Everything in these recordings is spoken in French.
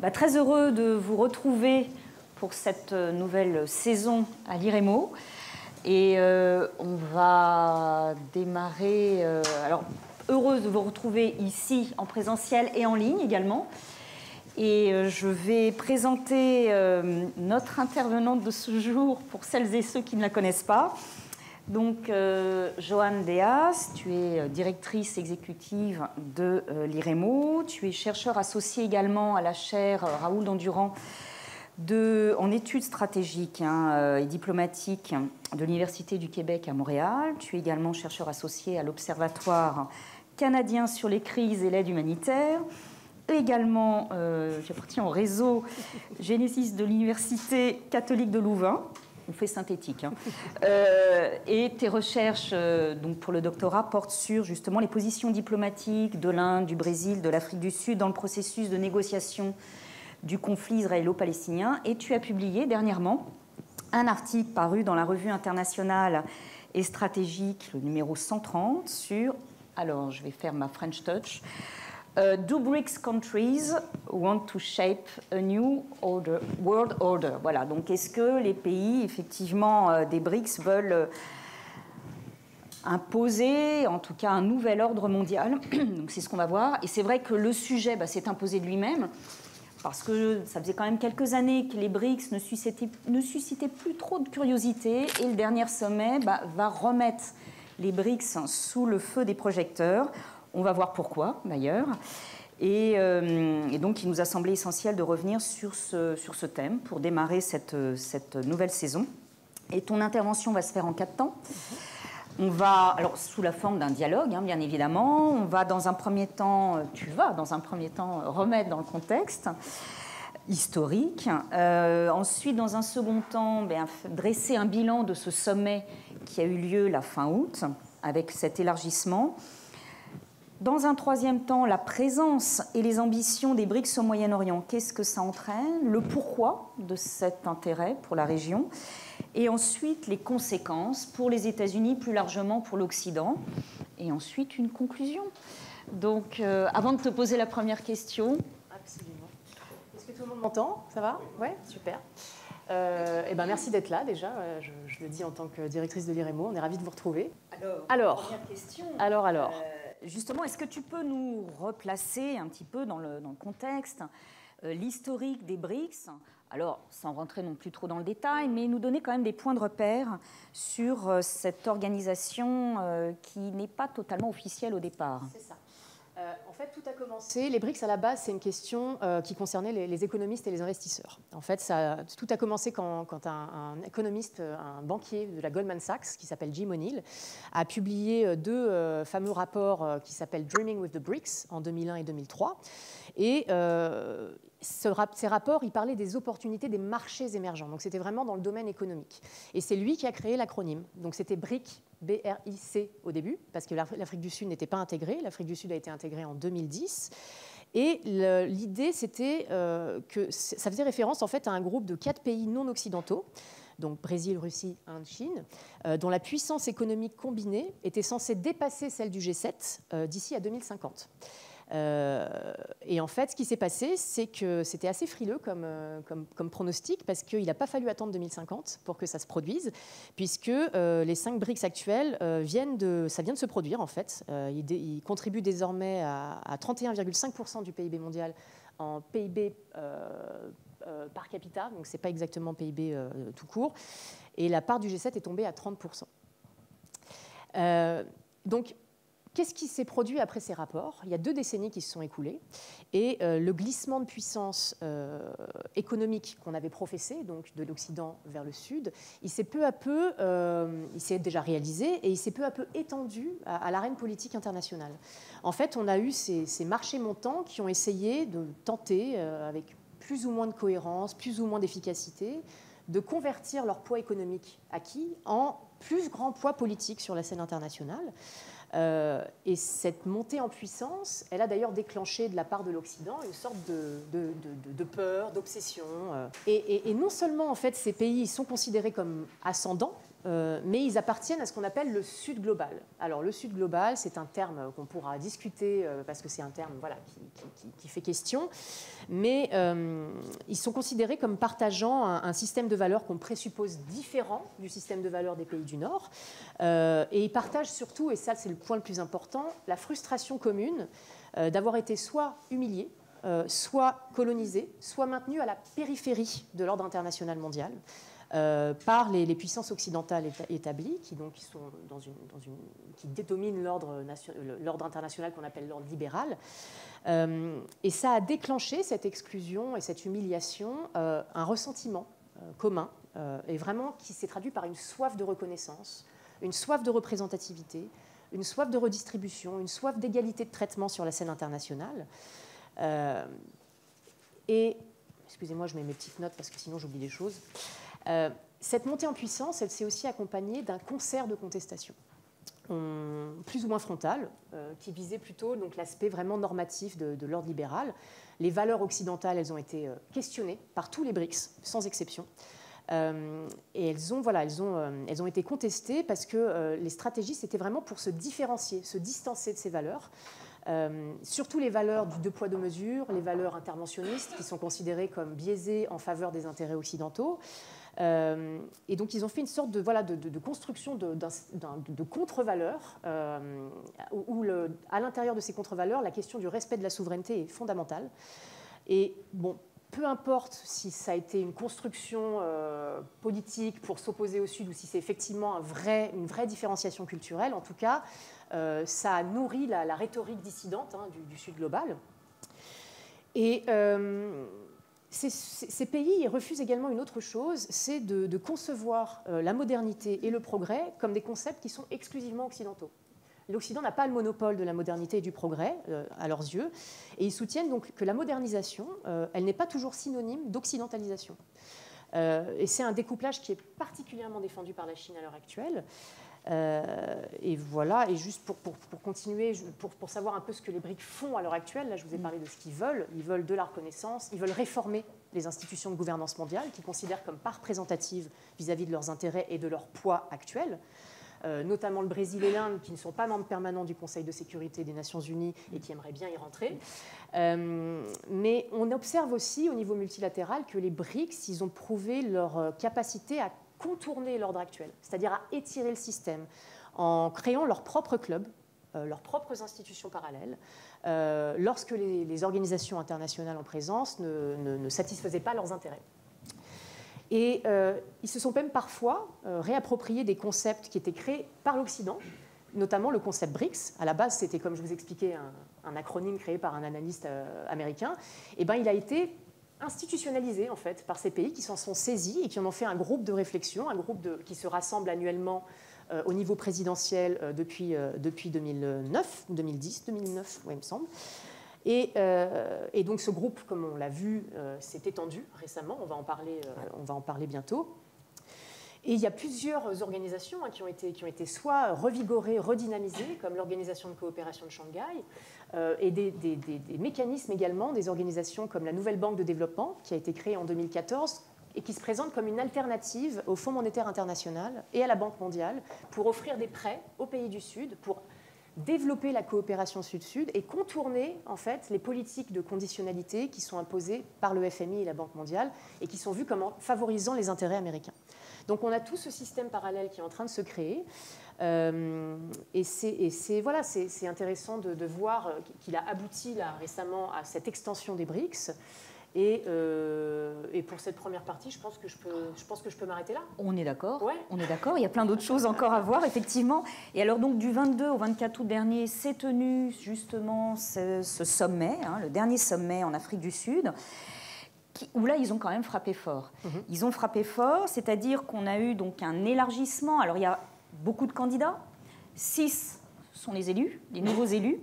Très heureux de vous retrouver pour cette nouvelle saison à l'IREMO. Et on va démarrer... alors, heureuse de vous retrouver ici en présentiel et en ligne également. Et je vais présenter notre intervenante de ce jour pour celles et ceux qui ne la connaissent pas. Donc, Joanne Deas, tu es directrice exécutive de l'IREMO. Tu es chercheur associé également à la chaire Raoul Dandurand en études stratégiques et diplomatiques de l'Université du Québec à Montréal. Tu es également chercheur associé à l'Observatoire canadien sur les crises et l'aide humanitaire. Également, j'appartiens au réseau Genesis de l'Université catholique de Louvain. On fait synthétique. Et tes recherches donc pour le doctorat portent sur justement les positions diplomatiques de l'Inde, du Brésil, de l'Afrique du Sud dans le processus de négociation du conflit israélo-palestinien. Et tu as publié dernièrement un article paru dans la revue internationale et stratégique, le numéro 130, sur, alors je vais faire ma French touch, Do BRICS countries want to shape a new world order? Voilà, donc est-ce que les pays, effectivement, des BRICS veulent imposer, en tout cas, un nouvel ordre mondial? Donc c'est ce qu'on va voir. Et c'est vrai que le sujet s'est imposé de lui-même, parce que ça faisait quand même quelques années que les BRICS ne suscitaient plus trop de curiosité, et le dernier sommet va remettre les BRICS sous le feu des projecteurs. On va voir pourquoi, d'ailleurs. Et donc, il nous a semblé essentiel de revenir sur ce thème pour démarrer cette nouvelle saison. Et ton intervention va se faire en 4 temps. On va, alors sous la forme d'un dialogue, bien évidemment. On va dans un premier temps, remettre dans le contexte historique. Ensuite, dans un second temps, dresser un bilan de ce sommet qui a eu lieu la fin août, avec cet élargissement. Dans un troisième temps, la présence et les ambitions des BRICS au Moyen-Orient. Qu'est-ce que ça entraîne? Le pourquoi de cet intérêt pour la région. Et ensuite, les conséquences pour les États-Unis, plus largement pour l'Occident. Et ensuite, une conclusion. Donc, avant de te poser la première question... Absolument. Est-ce que tout le monde m'entend? Ça va? Oui, super. Merci d'être là déjà, je le dis en tant que directrice de l'IREMO, on est ravis de vous retrouver. Alors première question. Alors. Justement, est-ce que tu peux nous replacer un petit peu dans le contexte, l'historique des BRICS? Alors, sans rentrer non plus trop dans le détail, mais nous donner quand même des points de repère sur cette organisation qui n'est pas totalement officielle au départ. C'est ça. En fait, tout a commencé. Les BRICS, à la base, c'est une question qui concernait les économistes et les investisseurs. En fait, tout a commencé quand un économiste, un banquier de la Goldman Sachs, qui s'appelle Jim O'Neill, a publié 2 fameux rapports qui s'appellent Dreaming with the BRICS en 2001 et 2003. Et ces rapports, ils parlaient des opportunités des marchés émergents. Donc, c'était vraiment dans le domaine économique. Et c'est lui qui a créé l'acronyme. Donc, c'était BRIC, B-R-I-C au début, parce que l'Afrique du Sud n'était pas intégrée. L'Afrique du Sud a été intégrée en 2010. Et l'idée, c'était que ça faisait référence en fait à un groupe de 4 pays non occidentaux, donc Brésil, Russie, Inde, Chine, dont la puissance économique combinée était censée dépasser celle du G7 d'ici à 2050. Et en fait, ce qui s'est passé, c'est que c'était assez frileux comme pronostic, parce qu'il n'a pas fallu attendre 2050 pour que ça se produise, puisque les 5 BRICS actuels vient de se produire, en fait. Ils contribuent désormais à 31,5% du PIB mondial en PIB par capita, donc ce n'est pas exactement PIB tout court, et la part du G7 est tombée à 30%. Donc, qu'est-ce qui s'est produit après ces rapports? Il y a 2 décennies qui se sont écoulées, et le glissement de puissance économique qu'on avait professé, donc de l'Occident vers le Sud, il s'est peu à peu, il s'est déjà réalisé, et il s'est peu à peu étendu à l'arène politique internationale. En fait, on a eu ces marchés montants qui ont essayé de tenter, avec plus ou moins de cohérence, plus ou moins d'efficacité, de convertir leur poids économique acquis en plus grand poids politique sur la scène internationale. Et cette montée en puissance, elle a d'ailleurs déclenché de la part de l'Occident une sorte de peur, d'obsession. Et non seulement en fait, ces pays sont considérés comme ascendants mais ils appartiennent à ce qu'on appelle le Sud global. Alors le Sud global, c'est un terme qu'on pourra discuter parce que c'est un terme voilà, qui fait question, mais ils sont considérés comme partageant un système de valeurs qu'on présuppose différent du système de valeurs des pays du Nord, et ils partagent surtout, et ça c'est le point le plus important, la frustration commune d'avoir été soit humiliés, soit colonisés, soit maintenus à la périphérie de l'ordre international mondial, par les puissances occidentales établies qui sont qui dominent l'ordre international qu'on appelle l'ordre libéral. Et ça a déclenché cette exclusion et cette humiliation, un ressentiment commun, et vraiment qui s'est traduit par une soif de reconnaissance, une soif de représentativité, une soif de redistribution, une soif d'égalité de traitement sur la scène internationale. Et, excusez-moi, je mets mes petites notes parce que sinon j'oublie des choses. Cette montée en puissance, elle s'est aussi accompagnée d'un concert de contestation, plus ou moins frontal, qui visait plutôt l'aspect vraiment normatif de l'ordre libéral. Les valeurs occidentales, elles ont été questionnées par tous les BRICS, sans exception. Et elles ont été contestées parce que les stratégies, c'était vraiment pour se différencier, se distancer de ces valeurs. Surtout les valeurs du deux poids deux mesures, les valeurs interventionnistes qui sont considérées comme biaisées en faveur des intérêts occidentaux. Et donc ils ont fait une sorte de construction de contre-valeurs où à l'intérieur de ces contre-valeurs, la question du respect de la souveraineté est fondamentale. Et bon, peu importe si ça a été une construction politique pour s'opposer au Sud ou si c'est effectivement une vraie différenciation culturelle, en tout cas, ça a nourri la rhétorique dissidente du Sud global. Et ces pays refusent également une autre chose, c'est de concevoir la modernité et le progrès comme des concepts qui sont exclusivement occidentaux. L'Occident n'a pas le monopole de la modernité et du progrès, à leurs yeux, et ils soutiennent donc que la modernisation, elle n'est pas toujours synonyme d'occidentalisation. Et c'est un découplage qui est particulièrement défendu par la Chine à l'heure actuelle. Et voilà, et juste pour continuer, pour savoir un peu ce que les BRICS font à l'heure actuelle, là je vous ai parlé de ce qu'ils veulent de la reconnaissance, ils veulent réformer les institutions de gouvernance mondiale qu'ils considèrent comme pas représentatives vis-à-vis de leurs intérêts et de leur poids actuel. Notamment le Brésil et l'Inde, qui ne sont pas membres permanents du Conseil de sécurité des Nations Unies et qui aimeraient bien y rentrer. Mais on observe aussi au niveau multilatéral que les BRICS, ils ont prouvé leur capacité à contourner l'ordre actuel, c'est-à-dire à étirer le système en créant leurs propres clubs, leurs propres institutions parallèles, lorsque les organisations internationales en présence ne satisfaisaient pas leurs intérêts. Et ils se sont même parfois réappropriés des concepts qui étaient créés par l'Occident, notamment le concept BRICS. À la base, c'était, comme je vous expliquais, un acronyme créé par un analyste américain. Et ben, il a été institutionnalisé en fait, par ces pays qui s'en sont saisis et qui en ont fait un groupe de réflexion, qui se rassemble annuellement au niveau présidentiel depuis 2009 ou 2009, ouais, il me semble. Et donc ce groupe, comme on l'a vu, s'est étendu récemment, on va en parler bientôt. Et il y a plusieurs organisations qui ont été soit revigorées, redynamisées, comme l'Organisation de coopération de Shanghai, et des mécanismes également, des organisations comme la Nouvelle Banque de développement, qui a été créée en 2014, et qui se présente comme une alternative au Fonds monétaire international et à la Banque mondiale pour offrir des prêts aux pays du Sud, pour développer la coopération Sud-Sud et contourner en fait les politiques de conditionnalité qui sont imposées par le FMI et la Banque mondiale et qui sont vues comme favorisant les intérêts américains. Donc on a tout ce système parallèle qui est en train de se créer et c'est intéressant de voir qu'il a abouti là, récemment à cette extension des BRICS. Et pour cette première partie, je pense que je peux m'arrêter là. On est d'accord. Ouais. On est d'accord. Il y a plein d'autres choses encore à voir, effectivement. Et alors, donc, du 22 au 24 août dernier, s'est tenu justement ce sommet, le dernier sommet en Afrique du Sud, où là, ils ont quand même frappé fort. Ils ont frappé fort, c'est-à-dire qu'on a eu donc un élargissement. Alors, il y a beaucoup de candidats. 6 sont les élus, les nouveaux élus.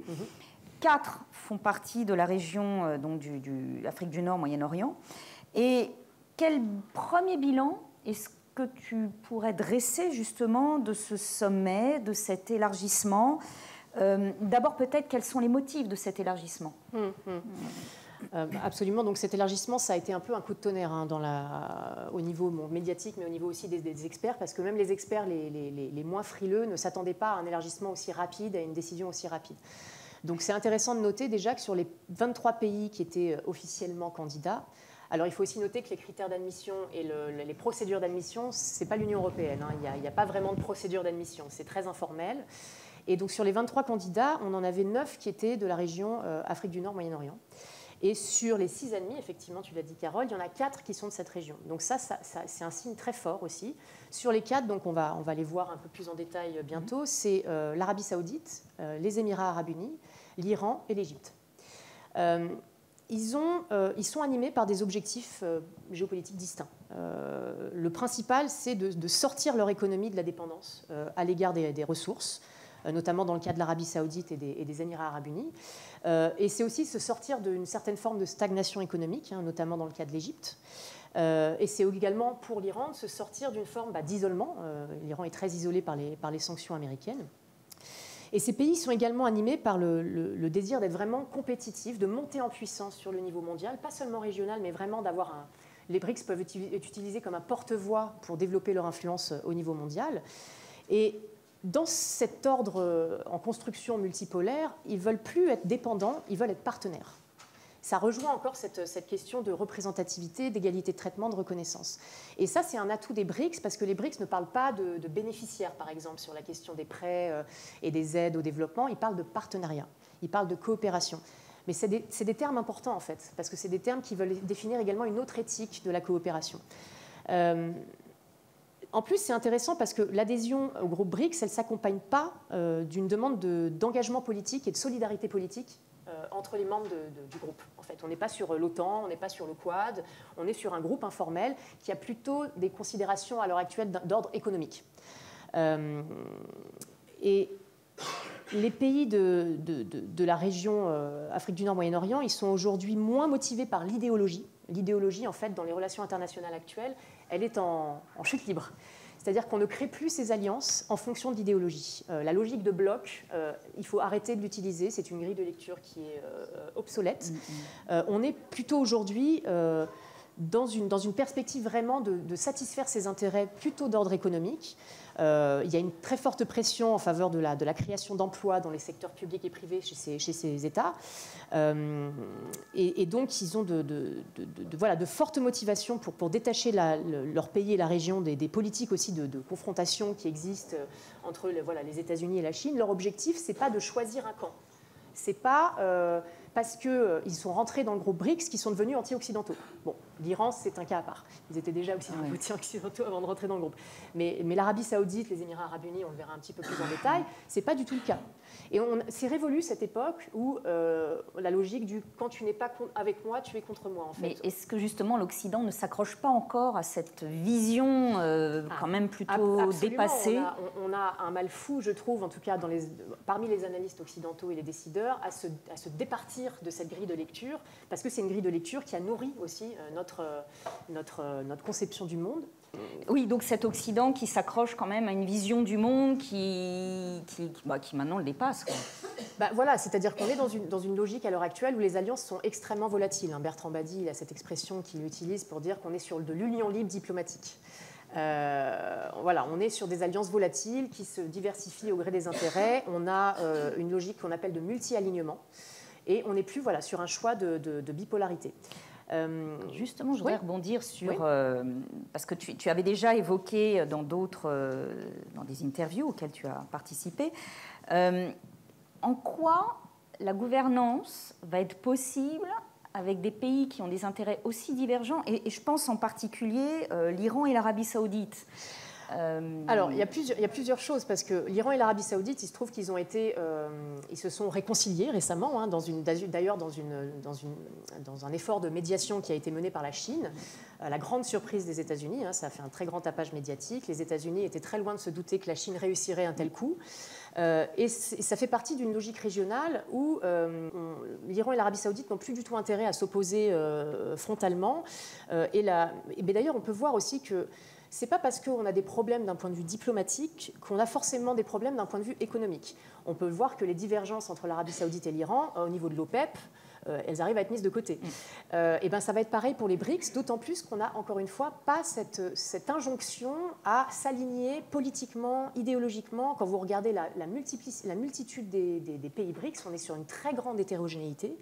4 font partie de la région donc du Afrique du Nord, Moyen-Orient. Et quel premier bilan est-ce que tu pourrais dresser justement de ce sommet, de cet élargissement ? D'abord, peut-être, quels sont les motifs de cet élargissement ? Absolument. Donc cet élargissement, ça a été un peu un coup de tonnerre au niveau médiatique, mais au niveau aussi des experts, parce que même les experts les moins frileux ne s'attendaient pas à un élargissement aussi rapide, à une décision aussi rapide. Donc c'est intéressant de noter déjà que sur les 23 pays qui étaient officiellement candidats, alors il faut aussi noter que les critères d'admission et les procédures d'admission, ce n'est pas l'Union européenne. Il n'y a pas vraiment de procédure d'admission, c'est très informel. Et donc sur les 23 candidats, on en avait 9 qui étaient de la région Afrique du Nord, Moyen-Orient. Et sur les 6 admis, effectivement, tu l'as dit Carole, il y en a 4 qui sont de cette région. Donc ça c'est un signe très fort aussi. Sur les 4, donc on va les voir un peu plus en détail bientôt, c'est l'Arabie Saoudite, les Émirats Arabes Unis, l'Iran et l'Égypte. Ils sont animés par des objectifs géopolitiques distincts. Le principal, c'est de sortir leur économie de la dépendance à l'égard des ressources, notamment dans le cas de l'Arabie Saoudite et des Émirats Arabes Unis. Et c'est aussi se sortir d'une certaine forme de stagnation économique, notamment dans le cas de l'Égypte. Et c'est également pour l'Iran de se sortir d'une forme d'isolement. L'Iran est très isolé par les sanctions américaines. Et ces pays sont également animés par le désir d'être vraiment compétitifs, de monter en puissance sur le niveau mondial, pas seulement régional, mais vraiment d'avoir les BRICS peuvent être utilisés comme un porte-voix pour développer leur influence au niveau mondial. Et dans cet ordre en construction multipolaire, ils ne veulent plus être dépendants, ils veulent être partenaires. Ça rejoint encore cette question de représentativité, d'égalité de traitement, de reconnaissance. Et ça, c'est un atout des BRICS, parce que les BRICS ne parlent pas de bénéficiaires, par exemple, sur la question des prêts et des aides au développement. Ils parlent de partenariat, ils parlent de coopération. Mais c'est des termes importants, en fait, parce que c'est des termes qui veulent définir également une autre éthique de la coopération. En plus, c'est intéressant parce que l'adhésion au groupe BRICS, elle ne s'accompagne pas d'une demande d'engagement politique et de solidarité politique entre les membres du groupe. En fait, on n'est pas sur l'OTAN, on n'est pas sur le Quad, on est sur un groupe informel qui a plutôt des considérations à l'heure actuelle d'ordre économique. Et les pays de la région Afrique du Nord, Moyen-Orient, ils sont aujourd'hui moins motivés par l'idéologie. L'idéologie, en fait, dans les relations internationales actuelles, elle est en chute libre. C'est-à-dire qu'on ne crée plus ces alliances en fonction de l'idéologie. La logique de bloc, il faut arrêter de l'utiliser. C'est une grille de lecture qui est obsolète. On est plutôt aujourd'hui dans une perspective vraiment de satisfaire ses intérêts plutôt d'ordre économique. Il y a une très forte pression en faveur de la création d'emplois dans les secteurs publics et privés chez ces États. Et donc, ils ont de fortes motivations pour détacher leur pays et la région des politiques aussi de confrontation qui existent entre les États-Unis et la Chine. Leur objectif, ce n'est pas de choisir un camp. Ce n'est pas parce qu'ils sont rentrés dans le groupe BRICS qu'ils sont devenus anti-occidentaux. Bon, l'Iran, c'est un cas à part. Ils étaient déjà anti-occidentaux avant de rentrer dans le groupe. Mais l'Arabie Saoudite, les Émirats Arabes Unis, on le verra un petit peu plus en détail, ce n'est pas du tout le cas. Et c'est révolu cette époque où la logique du « quand tu n'es pas avec moi, tu es contre moi ». En fait. Mais est-ce que justement l'Occident ne s'accroche pas encore à cette vision quand même plutôt dépassée ? On a un mal fou, je trouve, en tout cas parmi les analystes occidentaux et les décideurs, à se départir de cette grille de lecture, parce que c'est une grille de lecture qui a nourri aussi notre conception du monde. Oui, donc cet Occident qui s'accroche quand même à une vision du monde qui maintenant le dépasse. Voilà, c'est-à-dire qu'on est dans une logique à l'heure actuelle où les alliances sont extrêmement volatiles. Bertrand Badi, il a cette expression qu'il utilise pour dire qu'on est sur de l'union libre diplomatique. On est sur des alliances volatiles qui se diversifient au gré des intérêts. On a une logique qu'on appelle de multi-alignement. Et on n'est plus sur un choix de bipolarité. Justement, je voudrais rebondir sur... parce que tu avais déjà évoqué dans des interviews auxquelles tu as participé, en quoi la gouvernance va être possible avec des pays qui ont des intérêts aussi divergents, et je pense en particulier l'Iran et l'Arabie Saoudite. Alors, il y a plusieurs choses, parce que l'Iran et l'Arabie Saoudite, il se trouve qu'ils ils se sont réconciliés récemment, d'ailleurs dans un effort de médiation qui a été mené par la Chine, à la grande surprise des États-Unis. Ça a fait un très grand tapage médiatique. Les États-Unis étaient très loin de se douter que la Chine réussirait un tel coup. Et ça fait partie d'une logique régionale où l'Iran et l'Arabie Saoudite n'ont plus du tout intérêt à s'opposer frontalement. Mais d'ailleurs, on peut voir aussi que ce n'est pas parce qu'on a des problèmes d'un point de vue diplomatique qu'on a forcément des problèmes d'un point de vue économique. On peut voir que les divergences entre l'Arabie Saoudite et l'Iran, au niveau de l'OPEP, elles arrivent à être mises de côté. Et ben, ça va être pareil pour les BRICS, d'autant plus qu'on n'a encore une fois pas cette injonction à s'aligner politiquement, idéologiquement. Quand vous regardez la multitude des pays BRICS, on est sur une très grande hétérogénéité.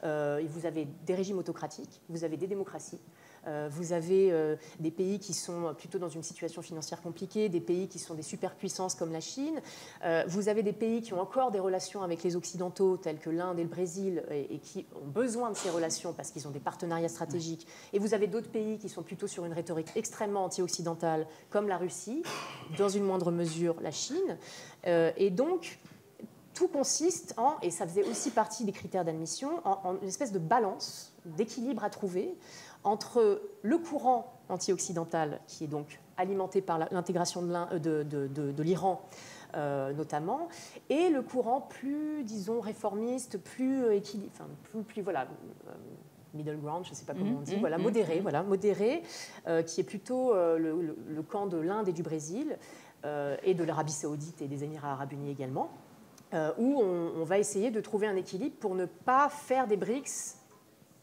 Vous avez des régimes autocratiques, vous avez des démocraties. Vous avez des pays qui sont plutôt dans une situation financière compliquée, des pays qui sont des superpuissances comme la Chine. Vous avez des pays qui ont encore des relations avec les Occidentaux, tels que l'Inde et le Brésil, et qui ont besoin de ces relations parce qu'ils ont des partenariats stratégiques. Et vous avez d'autres pays qui sont plutôt sur une rhétorique extrêmement anti-occidentale, comme la Russie, dans une moindre mesure la Chine. Et donc, tout consiste en, et ça faisait aussi partie des critères d'admission, en une espèce de balance, d'équilibre à trouver entre le courant anti-occidental, qui est donc alimenté par l'intégration de l'Iran notamment, et le courant plus, disons, réformiste, plus voilà, middle ground, je ne sais pas comment on dit, modéré, qui est plutôt le camp de l'Inde et du Brésil, et de l'Arabie saoudite et des Émirats arabes unis également, où on va essayer de trouver un équilibre pour ne pas faire des BRICS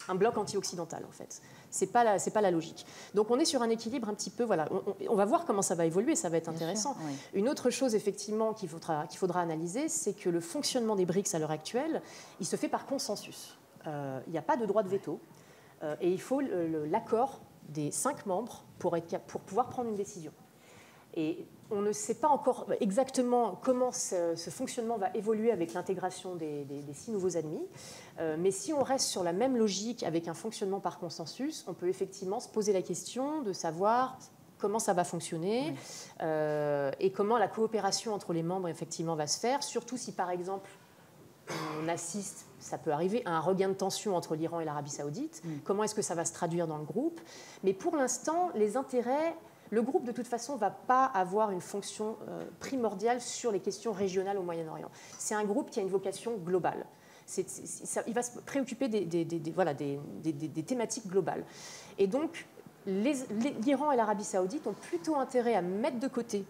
un bloc anti-occidental, en fait. C'est pas la logique. Donc on est sur un équilibre un petit peu, voilà. On va voir comment ça va évoluer, ça va être intéressant. Bien sûr, oui. Une autre chose, effectivement, qu'il faudra analyser, c'est que le fonctionnement des BRICS à l'heure actuelle, il se fait par consensus. Il n'y a pas de droit de veto, et il faut l'accord des 5 membres pour pouvoir prendre une décision. Et on ne sait pas encore exactement comment ce fonctionnement va évoluer avec l'intégration des 6 nouveaux admis, mais si on reste sur la même logique avec un fonctionnement par consensus, on peut effectivement se poser la question de savoir comment ça va fonctionner, et comment la coopération entre les membres effectivement va se faire, surtout si par exemple on assiste, ça peut arriver, à un regain de tension entre l'Iran et l'Arabie saoudite. Comment est-ce que ça va se traduire dans le groupe? Mais pour l'instant, les intérêts... Le groupe, de toute façon, ne va pas avoir une fonction primordiale sur les questions régionales au Moyen-Orient. C'est un groupe qui a une vocation globale. Il va se préoccuper des thématiques globales. Et donc, l'Iran et l'Arabie saoudite ont plutôt intérêt à mettre de côté,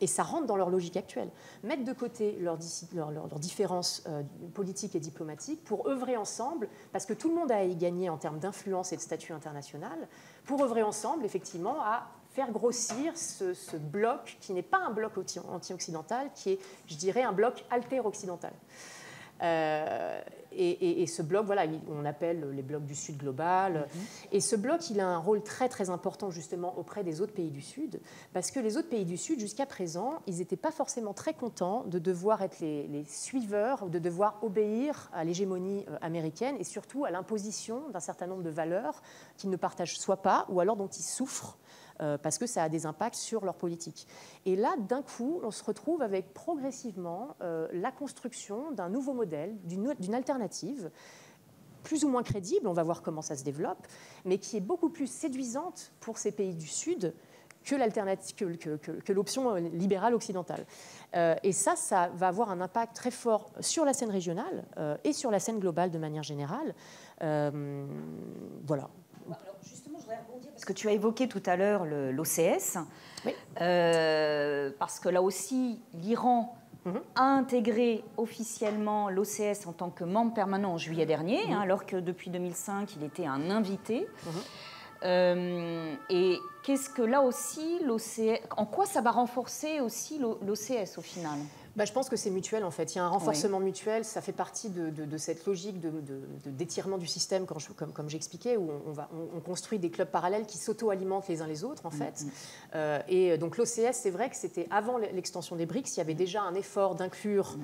et ça rentre dans leur logique actuelle, mettre de côté leurs différences politiques et diplomatiques pour œuvrer ensemble, parce que tout le monde a à y gagner en termes d'influence et de statut international, pour œuvrer ensemble, effectivement, à faire grossir ce bloc qui n'est pas un bloc anti-occidental, qui est, je dirais, un bloc alter-occidental. Et ce bloc, voilà, on appelle les blocs du Sud global. Et ce bloc, il a un rôle très très important justement auprès des autres pays du Sud, parce que les autres pays du Sud, jusqu'à présent, ils n'étaient pas forcément très contents de devoir être les suiveurs, de devoir obéir à l'hégémonie américaine et surtout à l'imposition d'un certain nombre de valeurs qu'ils ne partagent soit pas, ou alors dont ils souffrent, parce que ça a des impacts sur leur politique. Et là, d'un coup, on se retrouve avec progressivement la construction d'un nouveau modèle, d'une alternative, plus ou moins crédible, on va voir comment ça se développe, mais qui est beaucoup plus séduisante pour ces pays du Sud que l'option libérale occidentale. Et ça va avoir un impact très fort sur la scène régionale et sur la scène globale de manière générale. Voilà. Alors justement, je voudrais rebondir parce que tu as évoqué tout à l'heure l'OCS, oui. Parce que là aussi, l'Iran a intégré officiellement l'OCS en tant que membre permanent en juillet dernier, alors que depuis 2005, il était un invité. Et qu'est-ce que là aussi, l'OCS, en quoi ça va renforcer aussi l'OCS au final ? Je pense que c'est mutuel en fait. Il y a un renforcement mutuel, ça fait partie de cette logique d'étirement du système, comme j'expliquais, où on construit des clubs parallèles qui s'auto-alimentent les uns les autres en fait. Et donc l'OCS, c'est vrai que c'était avant l'extension des BRICS, il y avait déjà un effort d'inclure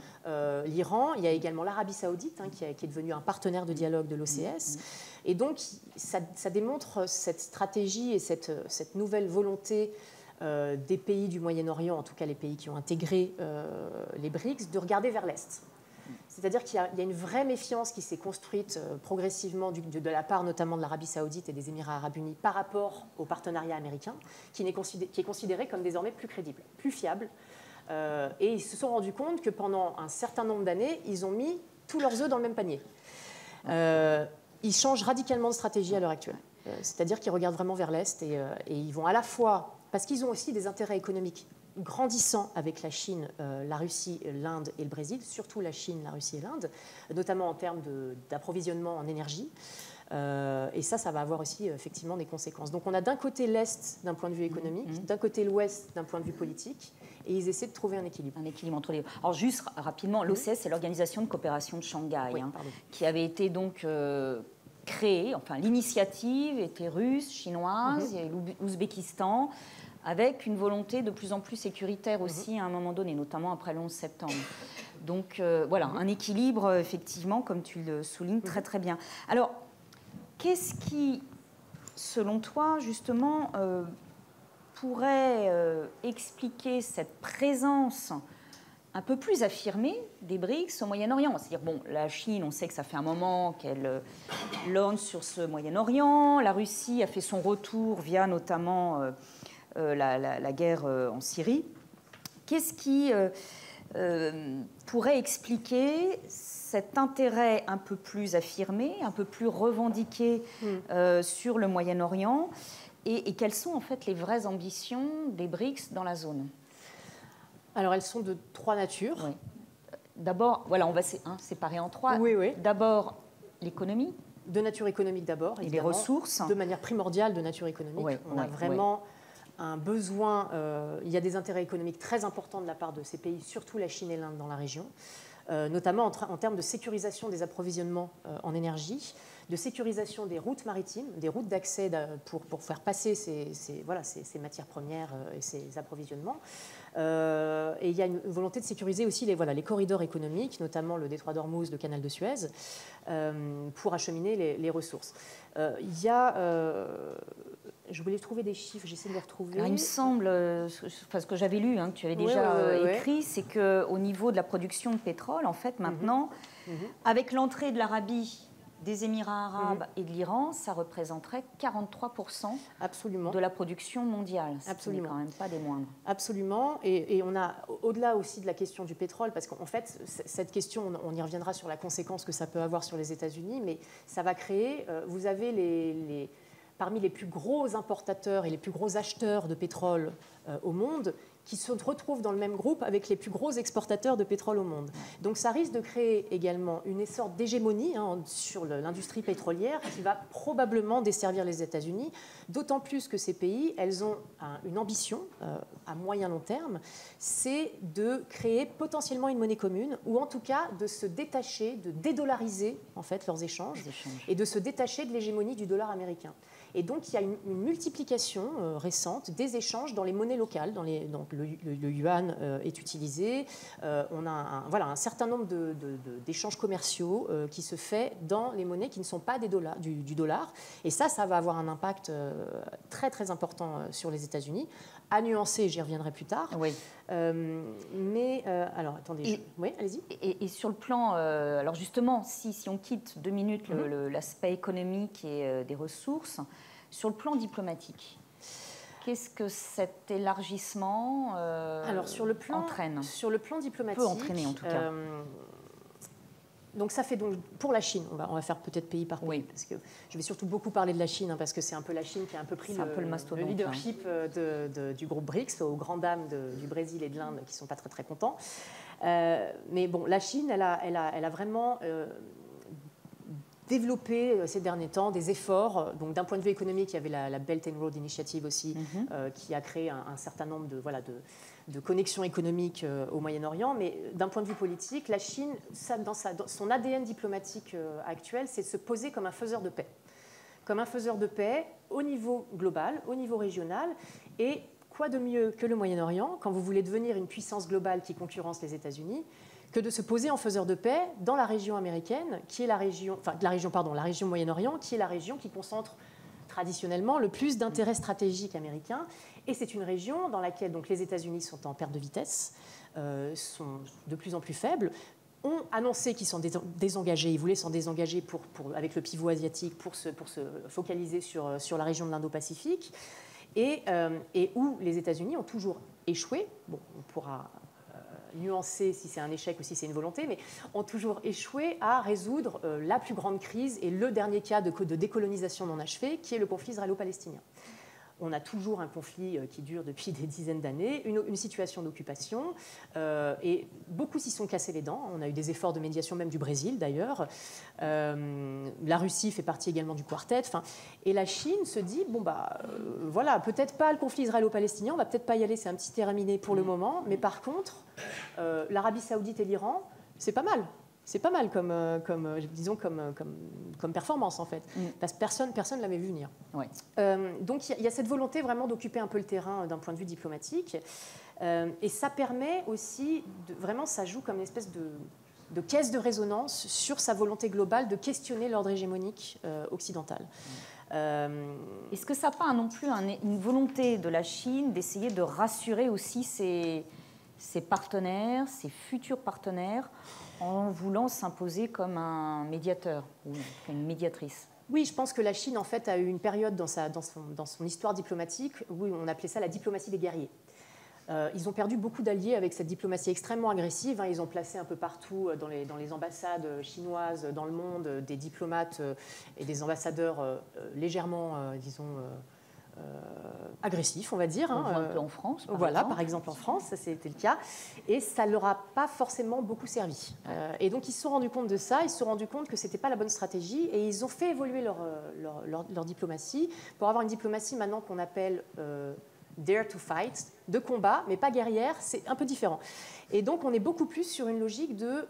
l'Iran. Il y a également l'Arabie saoudite qui est devenue un partenaire de dialogue de l'OCS. Et donc ça démontre cette stratégie et cette nouvelle volonté des pays du Moyen-Orient, en tout cas les pays qui ont intégré les BRICS, de regarder vers l'Est. C'est-à-dire qu'il y a une vraie méfiance qui s'est construite progressivement de la part notamment de l'Arabie saoudite et des Émirats arabes unis par rapport au partenariat américain, qui est considéré comme désormais plus crédible, plus fiable. Et ils se sont rendus compte que pendant un certain nombre d'années, ils ont mis tous leurs œufs dans le même panier. Ils changent radicalement de stratégie à l'heure actuelle. C'est-à-dire qu'ils regardent vraiment vers l'Est et ils vont à la fois... Parce qu'ils ont aussi des intérêts économiques grandissant avec la Chine, la Russie, l'Inde et le Brésil, surtout la Chine, la Russie et l'Inde, notamment en termes d'approvisionnement en énergie. Et ça va avoir aussi effectivement des conséquences. Donc on a d'un côté l'Est d'un point de vue économique, d'un côté l'Ouest d'un point de vue politique, et ils essaient de trouver un équilibre. Un équilibre entre les deux. Alors juste rapidement, l'OCS, c'est l'Organisation de coopération de Shanghai, Oui, qui avait été donc créée, enfin l'initiative était russe, chinoise, il y a l'Ouzbékistan, avec une volonté de plus en plus sécuritaire aussi à un moment donné, notamment après le 11 septembre. Donc voilà, un équilibre, effectivement, comme tu le soulignes très très bien. Alors, qu'est-ce qui, selon toi, justement, pourrait expliquer cette présence un peu plus affirmée des BRICS au Moyen-Orient? C'est-à-dire, bon, la Chine, on sait que ça fait un moment qu'elle lorgne sur ce Moyen-Orient. La Russie a fait son retour via notamment la guerre en Syrie. Qu'est-ce qui pourrait expliquer cet intérêt un peu plus affirmé, un peu plus revendiqué sur le Moyen-Orient, et quelles sont en fait les vraies ambitions des BRICS dans la zone? Alors elles sont de trois natures. Oui. D'abord, voilà, on va séparer en trois. Oui, oui. D'abord, l'économie. De nature économique d'abord, et les ressources. De manière primordiale de nature économique. Oui, on a vraiment un besoin, il y a des intérêts économiques très importants de la part de ces pays, surtout la Chine et l'Inde dans la région, notamment en termes de sécurisation des approvisionnements en énergie, de sécurisation des routes maritimes, des routes d'accès pour faire passer ces matières premières et ces approvisionnements. Et il y a une volonté de sécuriser aussi les corridors économiques, notamment le détroit d'Ormuz, le canal de Suez, pour acheminer les ressources. Il y a... je voulais trouver des chiffres, j'essaie de les retrouver. Alors, il me semble, ce que j'avais lu, que tu avais déjà écrit, c'est qu'au niveau de la production de pétrole, en fait, maintenant, avec l'entrée de l'Arabie, des Émirats arabes et de l'Iran, ça représenterait 43% Absolument. de la production mondiale. Absolument. Ce n'est quand même pas des moindres. Absolument. Et on a, au-delà aussi de la question du pétrole, parce qu'en fait, cette question, on y reviendra sur la conséquence que ça peut avoir sur les États-Unis, mais ça va créer, vous avez parmi les plus gros importateurs et les plus gros acheteurs de pétrole au monde, qui se retrouvent dans le même groupe avec les plus gros exportateurs de pétrole au monde. Donc ça risque de créer également une sorte d'hégémonie sur l'industrie pétrolière qui va probablement desservir les États-Unis, d'autant plus que ces pays, elles ont une ambition à moyen long terme, c'est de créer potentiellement une monnaie commune, ou en tout cas de se détacher, de dédollariser en fait leurs échanges. Et de se détacher de l'hégémonie du dollar américain. Et donc, il y a une multiplication récente des échanges dans les monnaies locales. Donc, le yuan est utilisé. On a un certain nombre d'échanges commerciaux qui se fait dans les monnaies qui ne sont pas du dollar. Et ça va avoir un impact très, très important sur les États-Unis. À nuancer, j'y reviendrai plus tard. Oui. Alors, attendez. Oui, allez-y. Et sur le plan... alors, justement, si on quitte 2 minutes l'aspect économique et des ressources, sur le plan diplomatique, qu'est-ce que cet élargissement entraîne? Sur le plan diplomatique... Peut entraîner, en tout cas. Donc ça fait donc pour la Chine, on va faire peut-être pays par pays, parce que je vais surtout beaucoup parler de la Chine, parce que c'est un peu la Chine qui a un peu pris le leadership du groupe BRICS, aux grandes dames du Brésil et de l'Inde qui ne sont pas très très contents. Mais bon, la Chine, elle a vraiment développé ces derniers temps des efforts. Donc d'un point de vue économique, il y avait la Belt and Road Initiative aussi, qui a créé un certain nombre de connexions économiques au Moyen-Orient, mais d'un point de vue politique, la Chine, dans son ADN diplomatique actuel, c'est de se poser comme un faiseur de paix. Comme un faiseur de paix au niveau global, au niveau régional, et quoi de mieux que le Moyen-Orient, quand vous voulez devenir une puissance globale qui concurrence les États-Unis, que de se poser en faiseur de paix dans la région américaine, qui est la région Moyen-Orient, qui est la région qui concentre traditionnellement le plus d'intérêts stratégiques américains. Et c'est une région dans laquelle donc, les États-Unis sont en perte de vitesse, sont de plus en plus faibles, ont annoncé qu'ils sont désengagés, ils voulaient s'en désengager avec le pivot asiatique pour se focaliser sur la région de l'Indo-Pacifique, et où les États-Unis ont toujours échoué. Bon, on pourra nuancer si c'est un échec ou si c'est une volonté, mais ont toujours échoué à résoudre la plus grande crise et le dernier cas de décolonisation non achevé, qui est le conflit israélo-palestinien. On a toujours un conflit qui dure depuis des dizaines d'années, une situation d'occupation, et beaucoup s'y sont cassés les dents. On a eu des efforts de médiation, même du Brésil d'ailleurs. La Russie fait partie également du quartet. Et la Chine se dit, voilà, peut-être pas le conflit israélo-palestinien, on va peut-être pas y aller, c'est un petit terrain miné pour le moment, mais par contre, l'Arabie Saoudite et l'Iran, c'est pas mal. C'est pas mal comme performance, en fait. Parce que personne ne l'avait vu venir. Ouais. Donc, il y a cette volonté vraiment d'occuper un peu le terrain d'un point de vue diplomatique. Et ça permet aussi, vraiment, ça joue comme une espèce de caisse de résonance sur sa volonté globale de questionner l'ordre hégémonique occidental. Est-ce que ça n'a pas non plus une volonté de la Chine d'essayer de rassurer aussi ses partenaires, ses futurs partenaires, en voulant s'imposer comme un médiateur ou une médiatrice? Oui, je pense que la Chine, en fait, a eu une période dans son histoire diplomatique où on appelait ça la diplomatie des guerriers. Ils ont perdu beaucoup d'alliés avec cette diplomatie extrêmement agressive. Ils ont placé un peu partout dans les ambassades chinoises dans le monde des diplomates et des ambassadeurs légèrement, agressifs, on va dire. On voit un peu en France, par exemple en France, ça c'était le cas. Et ça ne leur a pas forcément beaucoup servi. Et donc ils se sont rendus compte de ça, ils se sont rendus compte que ce n'était pas la bonne stratégie et ils ont fait évoluer leur diplomatie pour avoir une diplomatie maintenant qu'on appelle dare to fight, de combat, mais pas guerrière, c'est un peu différent. Et donc on est beaucoup plus sur une logique de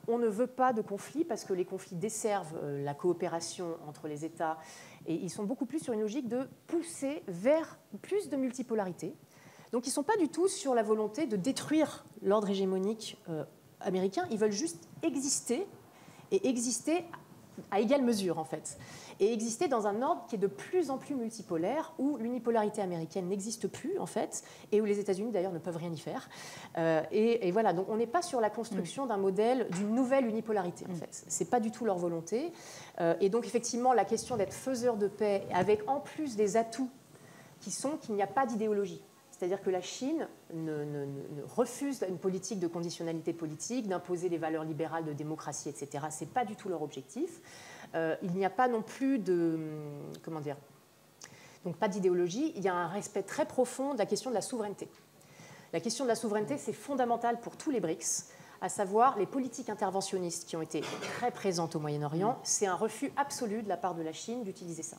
on ne veut pas de conflit parce que les conflits desservent la coopération entre les États. Et ils sont beaucoup plus sur une logique de pousser vers plus de multipolarité. Donc ils ne sont pas du tout sur la volonté de détruire l'ordre hégémonique américain. Ils veulent juste exister, et exister à égale mesure, en fait. Et exister dans un ordre qui est de plus en plus multipolaire, où l'unipolarité américaine n'existe plus, en fait, et où les États-Unis, d'ailleurs, ne peuvent rien y faire. Et voilà, donc on n'est pas sur la construction d'un modèle, d'une nouvelle unipolarité, en fait. Ce n'est pas du tout leur volonté. Et donc, effectivement, la question d'être faiseur de paix, avec en plus des atouts qui sont qu'il n'y a pas d'idéologie. C'est-à-dire que la Chine ne refuse une politique de conditionnalité politique, d'imposer des valeurs libérales de démocratie, etc. Ce n'est pas du tout leur objectif. Il n'y a pas non plus de... Comment dire ? Donc pas d'idéologie. Il y a un respect très profond de la question de la souveraineté. La question de la souveraineté, c'est fondamental pour tous les BRICS, à savoir les politiques interventionnistes qui ont été très présentes au Moyen-Orient. C'est un refus absolu de la part de la Chine d'utiliser ça.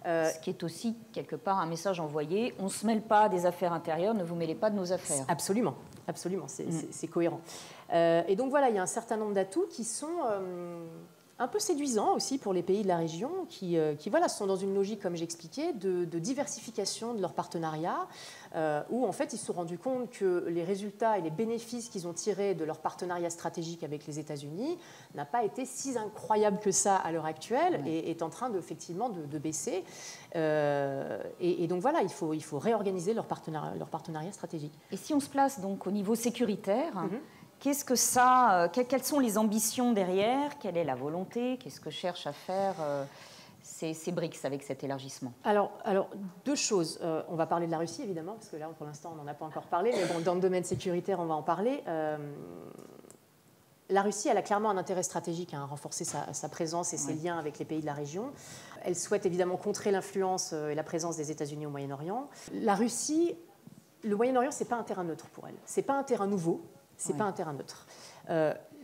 Ce qui est aussi, quelque part, un message envoyé. On ne se mêle pas des affaires intérieures, ne vous mêlez pas de nos affaires. Absolument, absolument, c'est cohérent. Et donc voilà, il y a un certain nombre d'atouts qui sont un peu séduisants aussi pour les pays de la région, qui voilà, sont dans une logique, comme j'expliquais, de diversification de leur partenariat, où en fait ils se sont rendus compte que les résultats et les bénéfices qu'ils ont tirés de leur partenariat stratégique avec les États-Unis n'a pas été si incroyable que ça à l'heure actuelle, et est en train effectivement de baisser. Et donc voilà, il faut réorganiser leur partenariat stratégique. Et si on se place donc au niveau sécuritaire, qu'est-ce que ça, quelles sont les ambitions derrière? Quelle est la volonté? Qu'est-ce que cherchent à faire ces BRICS avec cet élargissement? Alors, deux choses. On va parler de la Russie, évidemment, parce que là, pour l'instant, on n'en a pas encore parlé, mais bon, dans le domaine sécuritaire, on va en parler. La Russie, elle a clairement un intérêt stratégique à renforcer sa présence et ses liens avec les pays de la région. Elle souhaite évidemment contrer l'influence et la présence des États-Unis au Moyen-Orient. La Russie, le Moyen-Orient, ce n'est pas un terrain neutre pour elle. Ce n'est pas un terrain nouveau. Ce n'est pas un terrain neutre.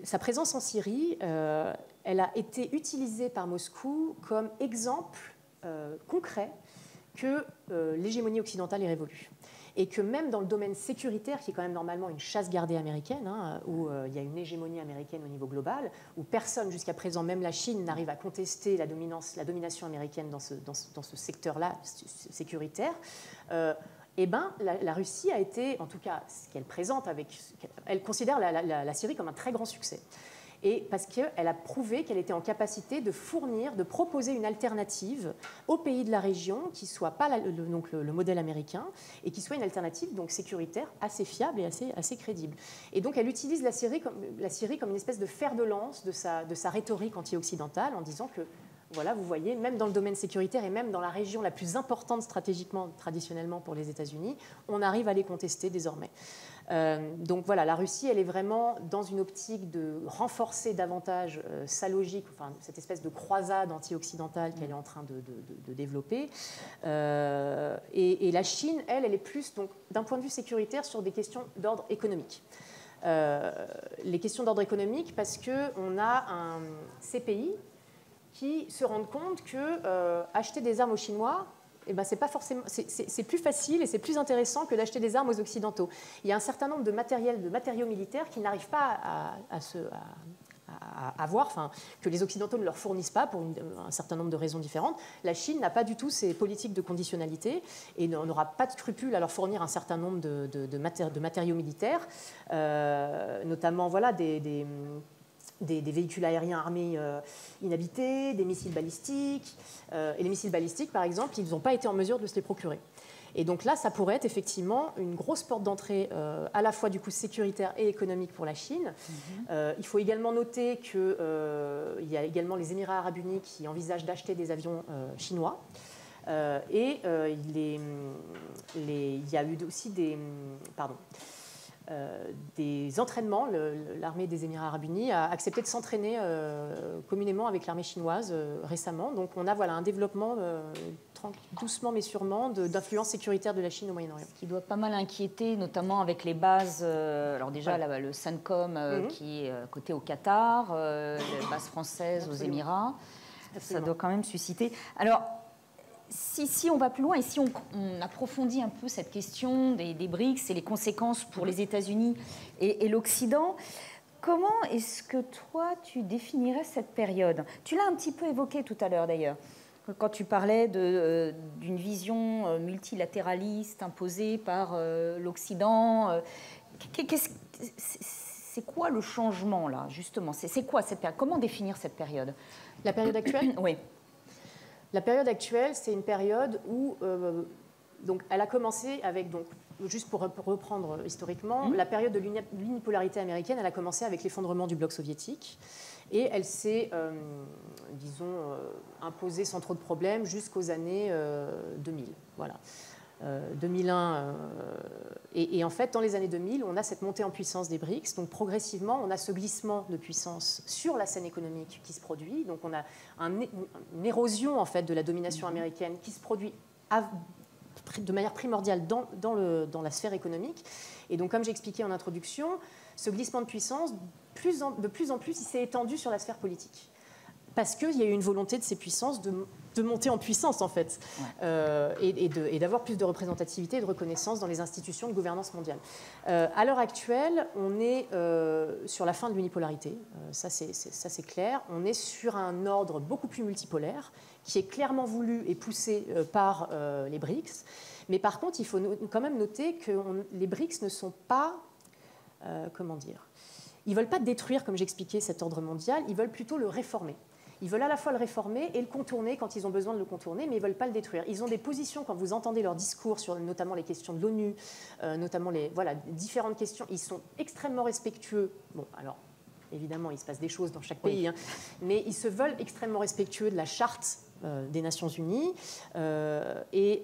Sa présence en Syrie, elle a été utilisée par Moscou comme exemple concret que l'hégémonie occidentale est révolue. Et que même dans le domaine sécuritaire, qui est quand même normalement une chasse gardée américaine, où il y a une hégémonie américaine au niveau global, où personne jusqu'à présent, même la Chine, n'arrive à contester la domination américaine dans ce secteur-là sécuritaire, eh ben, la Russie a été, en tout cas, ce qu'elle présente elle considère la Syrie comme un très grand succès. Et parce qu'elle a prouvé qu'elle était en capacité de proposer une alternative aux pays de la région qui ne soit pas le modèle américain et qui soit une alternative donc sécuritaire assez fiable et assez crédible. Et donc elle utilise la Syrie comme une espèce de fer de lance de sa rhétorique anti-occidentale en disant que Voilà, vous voyez, même dans le domaine sécuritaire et même dans la région la plus importante stratégiquement, traditionnellement pour les États-Unis, on arrive à les contester désormais. Donc voilà, la Russie, elle est vraiment dans une optique de renforcer davantage sa logique, enfin, cette espèce de croisade anti-occidentale qu'elle est en train de développer. Et la Chine, elle est plus, donc, d'un point de vue sécuritaire, sur des questions d'ordre économique. Les questions d'ordre économique parce qu'on a ces pays qui se rendent compte que acheter des armes aux Chinois, eh ben, c'est plus facile et c'est plus intéressant que d'acheter des armes aux Occidentaux. Il y a un certain nombre de matériaux militaires qui n'arrivent pas à avoir, enfin, que les Occidentaux ne leur fournissent pas pour un certain nombre de raisons différentes. La Chine n'a pas du tout ces politiques de conditionnalité et n'aura pas de scrupule à leur fournir un certain nombre de matériaux militaires, notamment voilà, des véhicules aériens armés inhabités, des missiles balistiques. Et les missiles balistiques, par exemple, ils n'ont pas été en mesure de se les procurer. Et donc là, ça pourrait être effectivement une grosse porte d'entrée à la fois du coup sécuritaire et économique pour la Chine. Il faut également noter qu'il y a également les Émirats arabes unis qui envisagent d'acheter des avions chinois. Il y a eu aussi des entraînements. L'armée des Émirats arabes unis a accepté de s'entraîner communément avec l'armée chinoise récemment. Donc on a voilà, un développement doucement mais sûrement d'influence sécuritaire de la Chine au Moyen-Orient. Ce qui doit pas mal inquiéter, notamment avec les bases, alors déjà voilà. Le CENTCOM qui est coté au Qatar, les bases françaises aux Émirats. Absolument. Ça doit quand même susciter. Alors, si on va plus loin et si on approfondit un peu cette question des BRICS et les conséquences pour les États-Unis et l'Occident, comment est-ce que toi, tu définirais cette période? Tu l'as un petit peu évoqué tout à l'heure d'ailleurs, quand tu parlais d'une vision multilatéraliste imposée par l'Occident. C'est quoi le changement là, justement? C'est quoi cette période? Comment définir cette période? La période actuelle? Oui. La période actuelle, c'est une période où donc, elle a commencé avec, donc, juste pour reprendre historiquement, la période de l'unipolarité américaine, elle a commencé avec l'effondrement du bloc soviétique et elle s'est, disons, imposée sans trop de problèmes jusqu'aux années 2000. Voilà. 2001, et en fait, dans les années 2000, on a cette montée en puissance des BRICS. Donc, progressivement, on a ce glissement de puissance sur la scène économique qui se produit. Donc, on a une érosion, en fait, de la domination américaine qui se produit de manière primordiale dans la sphère économique. Et donc, comme j'expliquais en introduction, ce glissement de puissance, de plus en plus, il s'est étendu sur la sphère politique. Parce qu'il y a eu une volonté de ces puissances de monter en puissance, en fait, et d'avoir plus de représentativité et de reconnaissance dans les institutions de gouvernance mondiale. À l'heure actuelle, on est sur la fin de l'unipolarité, ça c'est clair. On est sur un ordre beaucoup plus multipolaire, qui est clairement voulu et poussé par les BRICS. Mais par contre, il faut quand même noter que les BRICS ne sont pas, comment dire, ils ne veulent pas détruire, comme j'expliquais, cet ordre mondial, ils veulent plutôt le réformer. Ils veulent à la fois le réformer et le contourner quand ils ont besoin de le contourner, mais ils ne veulent pas le détruire. Ils ont des positions, quand vous entendez leurs discours sur notamment les questions de l'ONU, notamment les différentes questions, ils sont extrêmement respectueux. Bon, alors, évidemment, il se passe des choses dans chaque pays, mais ils se veulent extrêmement respectueux de la charte des Nations Unies, et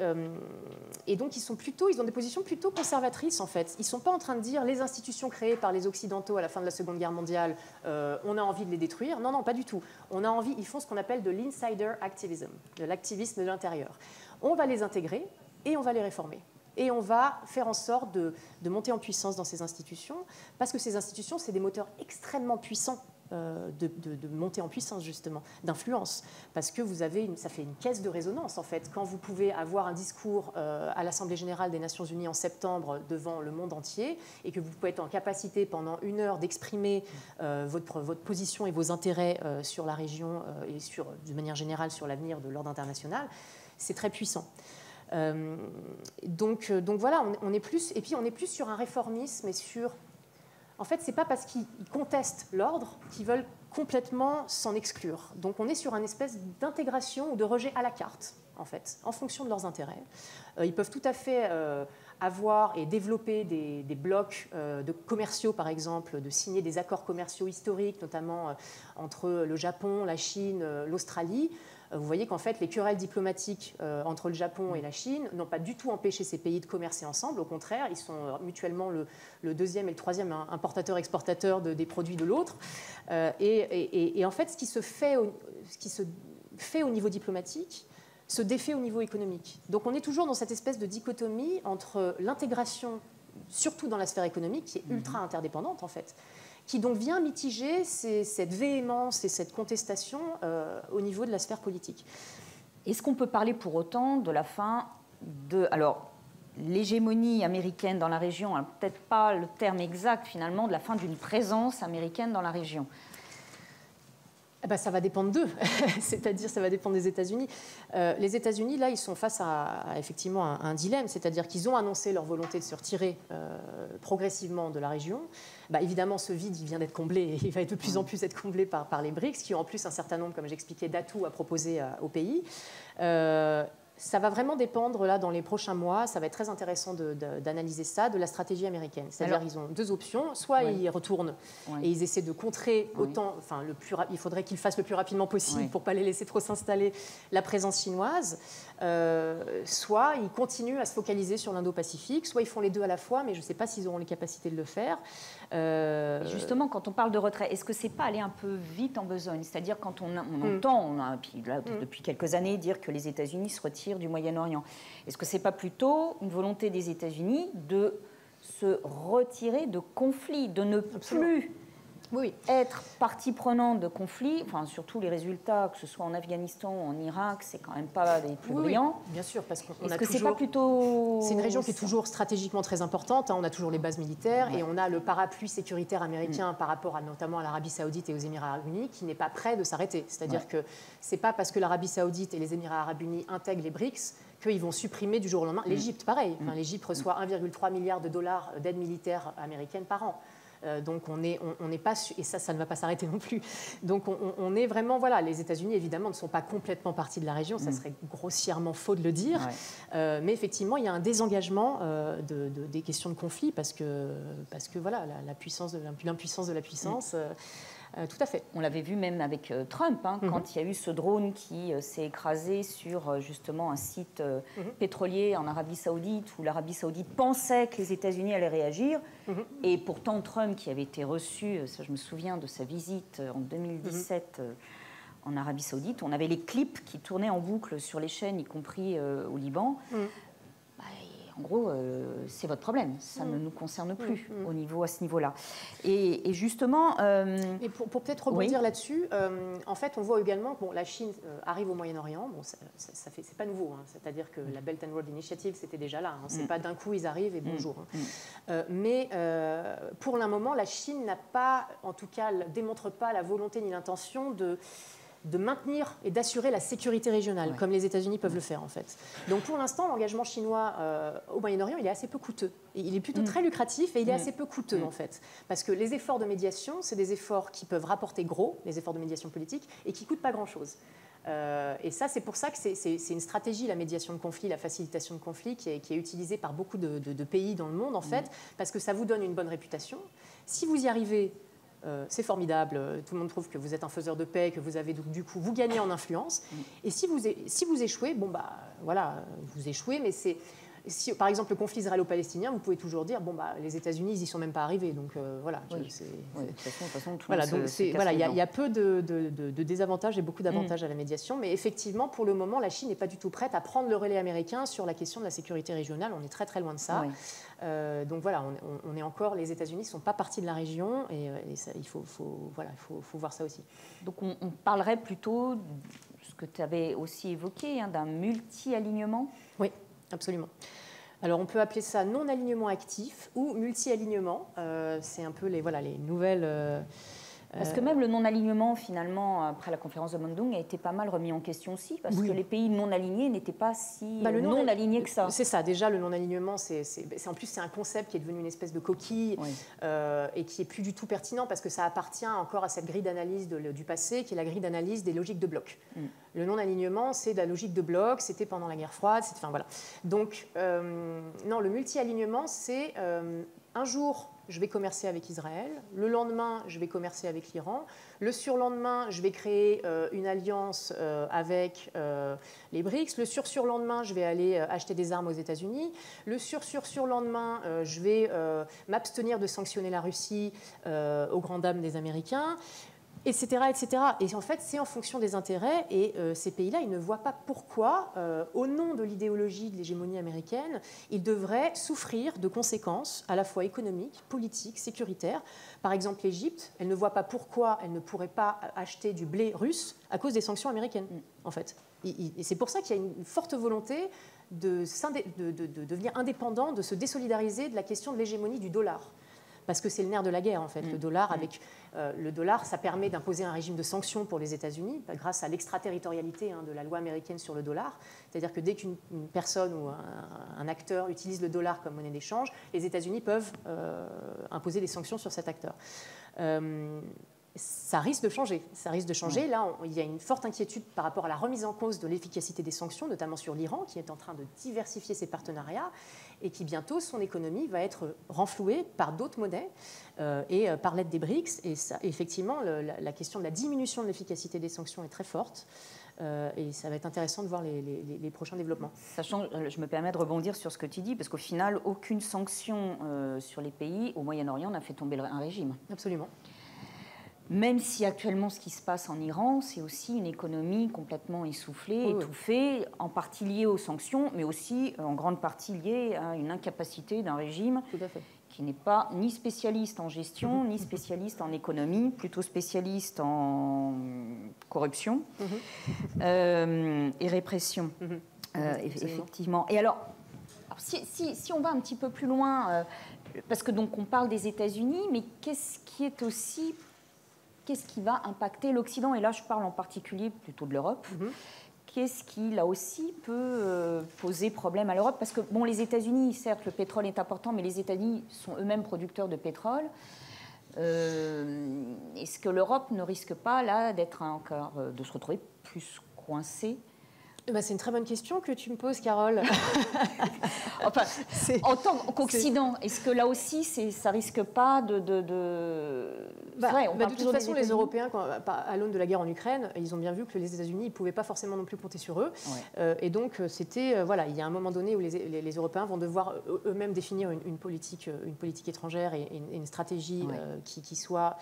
donc ils ont des positions plutôt conservatrices en fait. Ils ne sont pas en train de dire les institutions créées par les Occidentaux à la fin de la Seconde Guerre mondiale, on a envie de les détruire. Non, non, pas du tout. Ils font ce qu'on appelle de l'insider activism, de l'activisme de l'intérieur. On va les intégrer et on va les réformer. Et on va faire en sorte de monter en puissance dans ces institutions, parce que ces institutions, c'est des moteurs extrêmement puissants de montée en puissance, justement, d'influence. Parce que ça fait une caisse de résonance, en fait. Quand vous pouvez avoir un discours à l'Assemblée générale des Nations unies en septembre devant le monde entier, et que vous pouvez être en capacité pendant 1 heure d'exprimer votre position et vos intérêts sur la région et de manière générale sur l'avenir de l'ordre international, c'est très puissant. Donc voilà, on est plus sur un réformisme et sur... En fait, ce n'est pas parce qu'ils contestent l'ordre qu'ils veulent complètement s'en exclure. Donc on est sur une espèce d'intégration ou de rejet à la carte, en fait, en fonction de leurs intérêts. Ils peuvent tout à fait avoir et développer des blocs de commerciaux, par exemple, de signer des accords commerciaux historiques, notamment entre le Japon, la Chine, l'Australie, vous voyez qu'en fait, les querelles diplomatiques entre le Japon et la Chine n'ont pas du tout empêché ces pays de commercer ensemble. Au contraire, ils sont mutuellement le deuxième et le troisième importateur-exportateur des produits de l'autre. Et en fait, ce qui se fait au niveau diplomatique se défait au niveau économique. Donc on est toujours dans cette espèce de dichotomie entre l'intégration, surtout dans la sphère économique, qui est ultra interdépendante en fait, qui donc vient mitiger cette véhémence et cette contestation au niveau de la sphère politique. Est-ce qu'on peut parler pour autant de la fin de... Alors, l'hégémonie américaine dans la région, hein, peut-être pas le terme exact finalement, de la fin d'une présence américaine dans la région? Eh ben, ça va dépendre d'eux, c'est-à-dire ça va dépendre des États-Unis. Les États-Unis, là, ils sont face à effectivement un dilemme, c'est-à-dire qu'ils ont annoncé leur volonté de se retirer progressivement de la région. Bah, évidemment, ce vide, il vient d'être comblé et il va de plus en plus être comblé par les BRICS, qui ont en plus un certain nombre, comme j'expliquais, d'atouts à proposer au pays. Ça va vraiment dépendre, là, dans les prochains mois, ça va être très intéressant d'analyser ça, de la stratégie américaine. C'est-à-dire qu'ils ont deux options. Soit ils retournent et ils essaient de contrer autant, enfin, il faudrait qu'ils fassent le plus rapidement possible pour ne pas les laisser trop s'installer, la présence chinoise. Soit ils continuent à se focaliser sur l'Indo-Pacifique, soit ils font les deux à la fois, mais je ne sais pas s'ils auront les capacités de le faire. Justement, quand on parle de retrait, est-ce que c'est pas aller un peu vite en besogne? C'est-à-dire quand on entend, puis là, depuis quelques années, dire que les États-Unis se retirent du Moyen-Orient. Est-ce que c'est pas plutôt une volonté des États-Unis de se retirer de conflits, de ne plus être partie prenante de conflits, enfin, surtout les résultats, que ce soit en Afghanistan ou en Irak, c'est quand même pas des plus brillants. Bien sûr, parce qu'on a toujours... c'est pas plutôt... C'est une région qui est toujours stratégiquement très importante, hein, on a toujours les bases militaires, et on a le parapluie sécuritaire américain par rapport notamment à l'Arabie Saoudite et aux Émirats Arabes Unis, qui n'est pas prêt de s'arrêter. C'est-à-dire que c'est pas parce que l'Arabie Saoudite et les Émirats Arabes Unis intègrent les BRICS qu'ils vont supprimer du jour au lendemain. L'Égypte, pareil. Enfin, l'Égypte reçoit 1,3 milliard de dollars d'aide militaire américaine par an. Donc on n'est pas, et ça ne va pas s'arrêter non plus. Donc on est vraiment, voilà, les États-Unis évidemment ne sont pas complètement partie de la région, ça serait grossièrement faux de le dire, mais effectivement il y a un désengagement des questions de conflit parce que voilà, l'impuissance de la puissance. Tout à fait. On l'avait vu même avec Trump, quand il y a eu ce drone qui s'est écrasé sur justement un site pétrolier en Arabie Saoudite, où l'Arabie Saoudite pensait que les États-Unis allaient réagir. Et pourtant, Trump, qui avait été reçu, ça je me souviens de sa visite en 2017 en Arabie Saoudite, on avait les clips qui tournaient en boucle sur les chaînes, y compris au Liban. En gros, c'est votre problème, ça ne nous concerne plus à ce niveau-là. Et justement... Et pour peut-être rebondir là-dessus, en fait, on voit également que la Chine arrive au Moyen-Orient, c'est pas nouveau, hein, c'est-à-dire que la Belt and Road Initiative, c'était déjà là, hein, c'est pas d'un coup ils arrivent et bonjour. Mais pour le moment, la Chine n'a pas, en tout cas, démontre pas la volonté ni l'intention de maintenir et d'assurer la sécurité régionale, comme les États-Unis peuvent le faire en fait. Donc pour l'instant, l'engagement chinois au Moyen-Orient, il est assez peu coûteux. Et il est plutôt très lucratif et il est assez peu coûteux en fait. Parce que les efforts de médiation, c'est des efforts qui peuvent rapporter gros, les efforts de médiation politique, et qui ne coûtent pas grand-chose. Et ça, c'est pour ça que c'est une stratégie, la médiation de conflit, la facilitation de conflit, qui est utilisée par beaucoup de pays dans le monde en fait, parce que ça vous donne une bonne réputation. Si vous y arrivez, c'est formidable, tout le monde trouve que vous êtes un faiseur de paix, que vous avez du coup, vous gagnez en influence. Et si vous échouez, bon bah voilà, vous échouez, mais c'est... Si, par exemple, le conflit israélo-palestinien, vous pouvez toujours dire bon bah les États-Unis, ils n'y sont même pas arrivés, donc voilà. De toute façon, il y a peu de désavantages et beaucoup d'avantages à la médiation, mais effectivement, pour le moment, la Chine n'est pas du tout prête à prendre le relais américain sur la question de la sécurité régionale. On est très très loin de ça. Donc voilà, on est encore, les États-Unis ne sont pas partie de la région, et ça, il faut voir ça aussi. Donc on parlerait plutôt, ce que tu avais aussi évoqué, d'un multi-alignement. Oui. Absolument. Alors, on peut appeler ça non-alignement actif ou multi-alignement. C'est un peu les nouvelles Parce que même le non-alignement, finalement, après la conférence de Bandung, a été pas mal remis en question aussi, parce que les pays non-alignés n'étaient pas si non-alignés que ça. C'est ça, déjà, le non-alignement, en plus, c'est un concept qui est devenu une espèce de coquille et qui est plus du tout pertinent, parce que ça appartient encore à cette grille d'analyse du passé, qui est la grille d'analyse des logiques de bloc. Le non-alignement, c'est de la logique de bloc, c'était pendant la guerre froide, enfin voilà. Donc, non, le multi-alignement, c'est un jour, je vais commercer avec Israël, le lendemain, je vais commercer avec l'Iran, le surlendemain, je vais créer une alliance avec les BRICS, le surlendemain, je vais aller acheter des armes aux États-Unis, le surlendemain, je vais m'abstenir de sanctionner la Russie aux grandes dames des Américains, etc., etc. Et en fait, c'est en fonction des intérêts, et ces pays-là, ils ne voient pas pourquoi, au nom de l'idéologie de l'hégémonie américaine, ils devraient souffrir de conséquences à la fois économiques, politiques, sécuritaires. Par exemple, l'Égypte, elle ne voit pas pourquoi elle ne pourrait pas acheter du blé russe à cause des sanctions américaines, en fait. Et c'est pour ça qu'il y a une forte volonté de devenir indépendant, de se désolidariser de la question de l'hégémonie du dollar. Parce que c'est le nerf de la guerre, en fait. Le dollar, ça permet d'imposer un régime de sanctions pour les États-Unis, grâce à l'extraterritorialité de la loi américaine sur le dollar. C'est-à-dire que dès qu'une personne ou un acteur utilise le dollar comme monnaie d'échange, les États-Unis peuvent imposer des sanctions sur cet acteur. Ça risque de changer. Là, il y a une forte inquiétude par rapport à la remise en cause de l'efficacité des sanctions, notamment sur l'Iran, qui est en train de diversifier ses partenariats et qui, bientôt, son économie va être renflouée par d'autres monnaies et par l'aide des BRICS. Et ça, effectivement, la question de la diminution de l'efficacité des sanctions est très forte. Et ça va être intéressant de voir les prochains développements. Sachant, je me permets de rebondir sur ce que tu dis, parce qu'au final, aucune sanction sur les pays au Moyen-Orient n'a fait tomber un régime. Absolument. Même si actuellement ce qui se passe en Iran, c'est aussi une économie complètement essoufflée, étouffée, en partie liée aux sanctions, mais aussi en grande partie liée à une incapacité d'un régime qui n'est pas ni spécialiste en gestion, ni spécialiste en économie, plutôt spécialiste en corruption et répression, effectivement. Et alors si on va un petit peu plus loin, parce que donc on parle des États-Unis, mais qu'est-ce qui va impacter l'Occident? Et là, je parle en particulier plutôt de l'Europe. Qu'est-ce qui, là aussi, peut poser problème à l'Europe? Parce que, bon, les États-Unis, certes, le pétrole est important, mais les États-Unis sont eux-mêmes producteurs de pétrole. Est-ce que l'Europe ne risque pas, là, de se retrouver plus coincée? C'est une très bonne question que tu me poses, Carole. Enfin, en tant qu'Occident, est-ce que là aussi, ça risque pas de toute façon, les Européens, à l'aune de la guerre en Ukraine, ils ont bien vu que les États-Unis ne pouvaient pas forcément non plus compter sur eux. Et donc, il y a un moment donné où les Européens vont devoir eux-mêmes définir une politique étrangère et une stratégie qui soit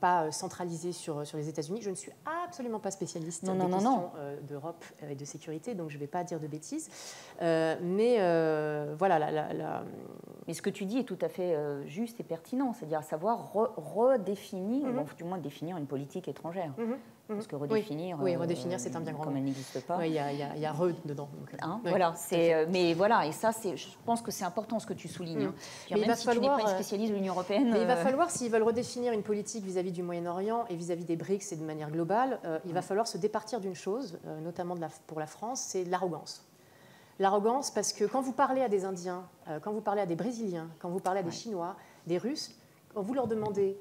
pas centralisée sur les États-Unis. Je ne suis absolument pas spécialiste des questions d'Europe et de sécurité, donc je ne vais pas dire de bêtises. Mais ce que tu dis est tout à fait juste et pertinent, c'est-à-dire à savoir redéfinir, ou du moins définir une politique étrangère. Parce que redéfinir, redéfinir, c'est un bien grand mot. Comme elle n'existe pas. Il y a dedans. Voilà, mais voilà, et ça, je pense que c'est important ce que tu soulignes. Mais même si tu n'es pas une spécialiste de l'Union européenne. Mais il va falloir, s'ils veulent redéfinir une politique vis-à-vis du Moyen-Orient et vis-à-vis des BRICS et de manière globale, il va falloir se départir d'une chose, notamment pour la France, c'est l'arrogance. L'arrogance, parce que quand vous parlez à des Indiens, quand vous parlez à des Brésiliens, quand vous parlez à des Chinois, des Russes, quand vous leur demandez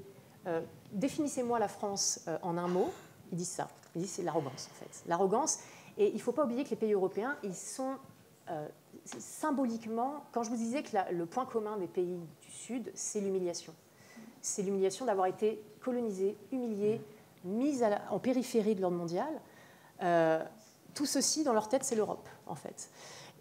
définissez-moi la France en un mot, ils disent ça. Ils disent c'est l'arrogance, en fait. L'arrogance, et il ne faut pas oublier que les pays européens, ils sont symboliquement, quand je vous disais que le point commun des pays du Sud, c'est l'humiliation. C'est l'humiliation d'avoir été colonisés, humiliés, mis en périphérie de l'ordre mondial. Tout ceci, dans leur tête, c'est l'Europe, en fait.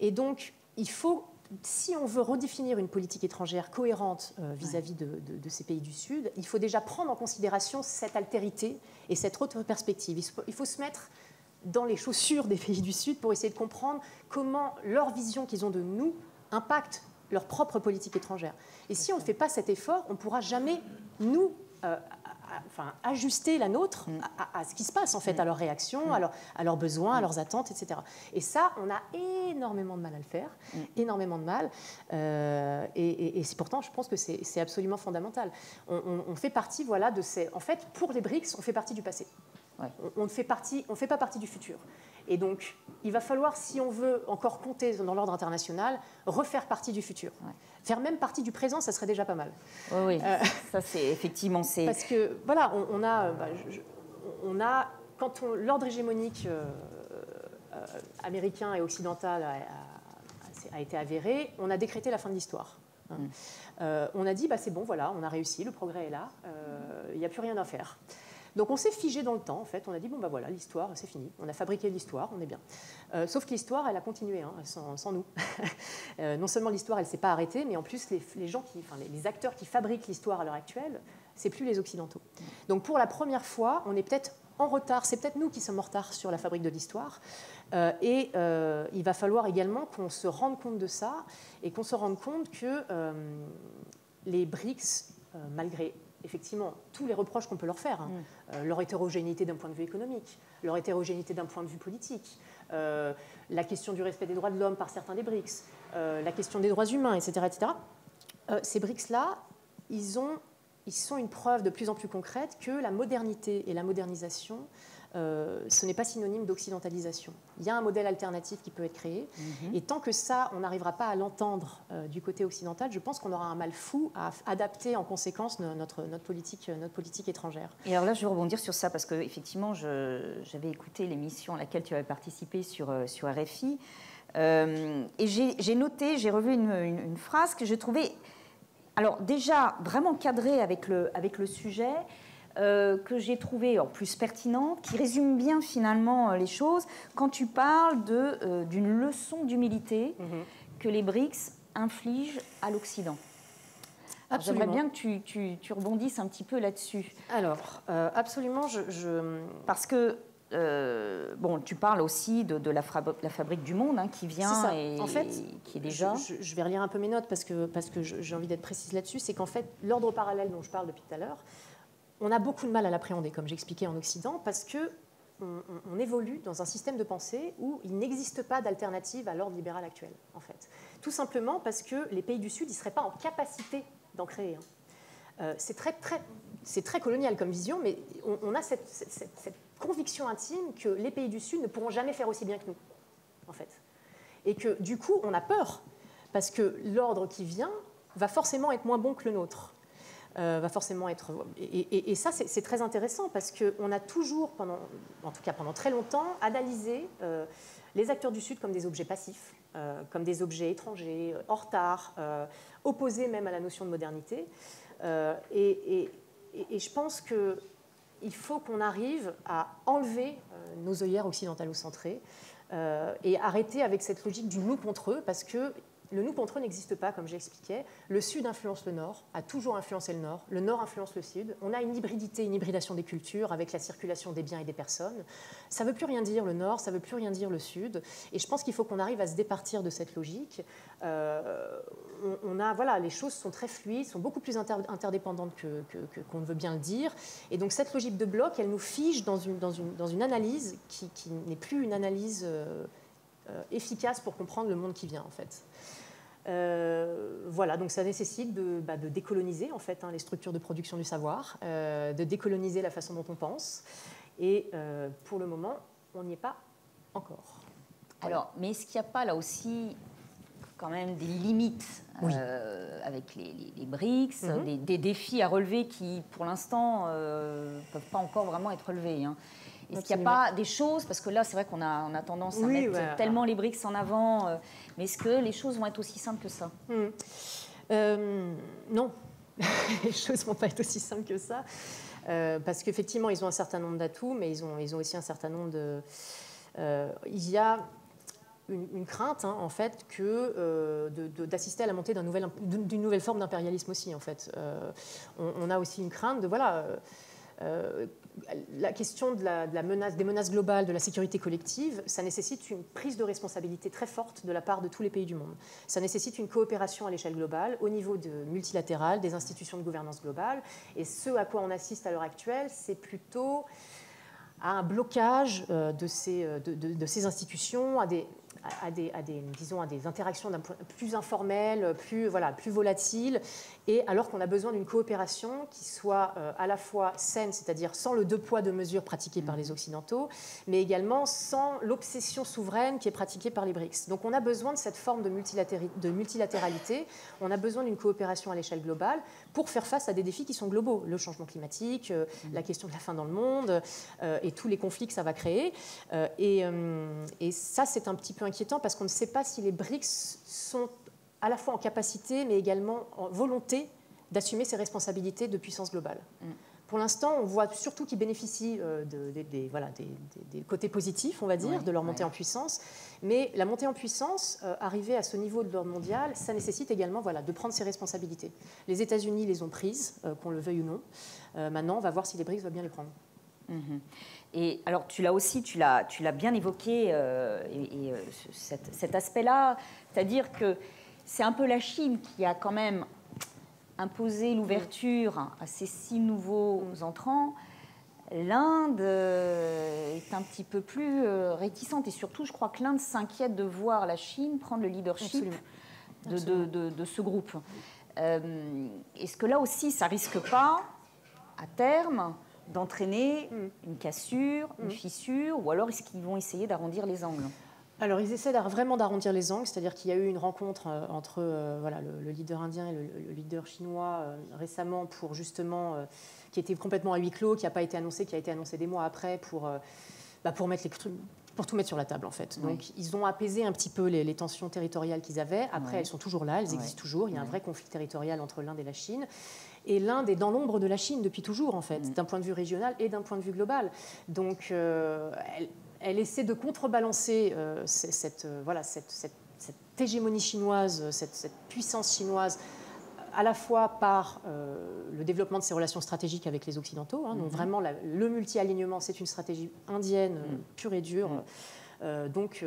Et donc, il faut, si on veut redéfinir une politique étrangère cohérente vis-à-vis de ces pays du Sud, il faut déjà prendre en considération cette altérité et cette autre perspective. Il faut se mettre dans les chaussures des pays du Sud pour essayer de comprendre comment leur vision qu'ils ont de nous impacte leur propre politique étrangère. Et si on ne fait pas cet effort, on ne pourra jamais, nous, ajuster la nôtre à ce qui se passe, en fait, à leurs réactions, à leurs besoins, à leurs attentes, etc. Et ça, on a énormément de mal à le faire, énormément de mal. Et pourtant, je pense que c'est absolument fondamental. On fait partie, voilà, de ces... En fait, pour les BRICS, on fait partie du passé. Ouais. On ne fait pas partie du futur. Et donc, il va falloir, si on veut encore compter dans l'ordre international, refaire partie du futur. Ouais. Faire même partie du présent, ça serait déjà pas mal. Oui, ça c'est effectivement... Parce que, voilà, on a quand l'ordre hégémonique américain et occidental a été avéré, on a décrété la fin de l'histoire. On a dit, c'est bon, voilà, on a réussi, le progrès est là, il n'y a plus rien à faire. Donc on s'est figé dans le temps, en fait. On a dit, bon, voilà, l'histoire, c'est fini. On a fabriqué l'histoire, on est bien. Sauf que l'histoire, elle a continué, sans nous. Non seulement l'histoire, elle ne s'est pas arrêtée, mais en plus, les acteurs qui fabriquent l'histoire à l'heure actuelle, c'est plus les Occidentaux. Donc pour la première fois, on est peut-être en retard. C'est peut-être nous qui sommes en retard sur la fabrique de l'histoire. Il va falloir également qu'on se rende compte de ça et qu'on se rende compte que les BRICS, malgré... effectivement, tous les reproches qu'on peut leur faire, leur hétérogénéité d'un point de vue économique, leur hétérogénéité d'un point de vue politique, la question du respect des droits de l'homme par certains des BRICS, la question des droits humains, etc. Ces BRICS-là, ils sont une preuve de plus en plus concrète que la modernité et la modernisation, ce n'est pas synonyme d'occidentalisation. Il y a un modèle alternatif qui peut être créé, et tant que ça, on n'arrivera pas à l'entendre du côté occidental, je pense qu'on aura un mal fou à adapter en conséquence notre politique étrangère. Et alors là, je vais rebondir sur ça, parce qu'effectivement, j'avais écouté l'émission à laquelle tu avais participé sur RFI, et j'ai noté, j'ai relevé une phrase que je trouvais, alors déjà, vraiment cadrée avec le sujet, que j'ai trouvé en plus pertinente, qui résume bien finalement les choses, quand tu parles d'une leçon d'humilité que les BRICS infligent à l'Occident. J'aimerais bien que tu rebondisses un petit peu là-dessus. Alors, absolument, parce que, tu parles aussi de la fabrique du monde qui vient et en fait, qui est déjà... Je vais relire un peu mes notes parce que j'ai envie d'être précise là-dessus, c'est qu'en fait, l'ordre parallèle dont je parle depuis tout à l'heure, on a beaucoup de mal à l'appréhender, comme j'expliquais en Occident, parce qu'on évolue dans un système de pensée où il n'existe pas d'alternative à l'ordre libéral actuel, en fait. Tout simplement parce que les pays du Sud ne seraient pas en capacité d'en créer. C'est très colonial comme vision, mais on a cette conviction intime que les pays du Sud ne pourront jamais faire aussi bien que nous, en fait. Et que, du coup, on a peur, parce que l'ordre qui vient va forcément être moins bon que le nôtre. Va forcément être... Et ça, c'est très intéressant parce qu'on a toujours, en tout cas pendant très longtemps, analysé les acteurs du Sud comme des objets passifs, comme des objets étrangers, en retard, opposés même à la notion de modernité. Et je pense qu'il faut qu'on arrive à enlever nos œillères occidentalo-centrées et arrêter avec cette logique du nous contre eux, parce que le nous contre eux n'existe pas, comme j'expliquais. Le Sud influence le Nord, a toujours influencé le Nord influence le Sud. On a une hybridation des cultures avec la circulation des biens et des personnes. Ça ne veut plus rien dire le Nord, ça ne veut plus rien dire le Sud. Et je pense qu'il faut qu'on arrive à se départir de cette logique. Les choses sont très fluides, sont beaucoup plus interdépendantes qu'on ne veut bien le dire. Et donc cette logique de bloc, elle nous fige dans une analyse qui n'est plus une analyse efficace pour comprendre le monde qui vient, en fait. Donc ça nécessite de décoloniser en fait les structures de production du savoir, de décoloniser la façon dont on pense, et pour le moment, on n'y est pas encore. Alors, mais est-ce qu'il n'y a pas là aussi quand même des limites avec les BRICS, des défis à relever qui, pour l'instant, ne peuvent pas encore vraiment être relevés Est-ce qu'il n'y a pas des choses, parce que là c'est vrai qu'on a tendance à mettre tellement les BRICS en avant, mais est-ce que les choses vont être aussi simples que ça Non, les choses ne vont pas être aussi simples que ça, parce qu'effectivement ils ont un certain nombre d'atouts, mais ils ont aussi un certain nombre de... il y a une crainte en fait d'assister à la montée d'une nouvelle forme d'impérialisme aussi en fait. On a aussi une crainte de la question des menaces globales, de la sécurité collective, ça nécessite une prise de responsabilité très forte de la part de tous les pays du monde. Ça nécessite une coopération à l'échelle globale, au niveau multilatéral, des institutions de gouvernance globale. Et ce à quoi on assiste à l'heure actuelle, c'est plutôt à un blocage de ces institutions, à des interactions plus informelles, plus volatiles, et alors qu'on a besoin d'une coopération qui soit à la fois saine, c'est-à-dire sans le deux poids, deux mesures pratiqué par les Occidentaux, mais également sans l'obsession souveraine qui est pratiquée par les BRICS. Donc on a besoin de cette forme de multilatéralité, on a besoin d'une coopération à l'échelle globale pour faire face à des défis qui sont globaux, le changement climatique, la question de la faim dans le monde, et tous les conflits que ça va créer. Et ça, c'est un petit peu inquiétant parce qu'on ne sait pas si les BRICS sont à la fois en capacité, mais également en volonté d'assumer ces responsabilités de puissance globale. Pour l'instant, on voit surtout qu'ils bénéficient des côtés positifs, on va dire, de leur montée en puissance. Mais la montée en puissance, arrivée à ce niveau de l'ordre mondial, ça nécessite également de prendre ses responsabilités. Les États-Unis les ont prises, qu'on le veuille ou non. Maintenant, on va voir si les BRICS vont bien les prendre. Et alors, tu l'as bien évoqué, cet aspect-là, c'est-à-dire que c'est un peu la Chine qui a quand même imposé l'ouverture à ces 6 nouveaux entrants. L'Inde est un petit peu plus réticente, et surtout, je crois que l'Inde s'inquiète de voir la Chine prendre le leadership de ce groupe. Est-ce que là aussi, ça risque pas, à terme, d'entraîner une cassure, une fissure, ou alors est-ce qu'ils vont essayer d'arrondir les angles? Alors, ils essaient vraiment d'arrondir les angles, c'est-à-dire qu'il y a eu une rencontre entre le leader indien et le leader chinois récemment pour justement, qui était complètement à huis clos, qui n'a pas été annoncé, qui a été annoncé des mois après pour mettre pour tout mettre sur la table, en fait. Donc, ils ont apaisé un petit peu les tensions territoriales qu'ils avaient. Après, elles sont toujours là, elles existent toujours. Il y a un vrai conflit territorial entre l'Inde et la Chine. Et l'Inde est dans l'ombre de la Chine depuis toujours, en fait, d'un point de vue régional et d'un point de vue global. Donc, elle essaie de contrebalancer cette hégémonie chinoise, cette puissance chinoise, à la fois par le développement de ses relations stratégiques avec les Occidentaux. Donc vraiment, le multi-alignement, c'est une stratégie indienne pure et dure. Donc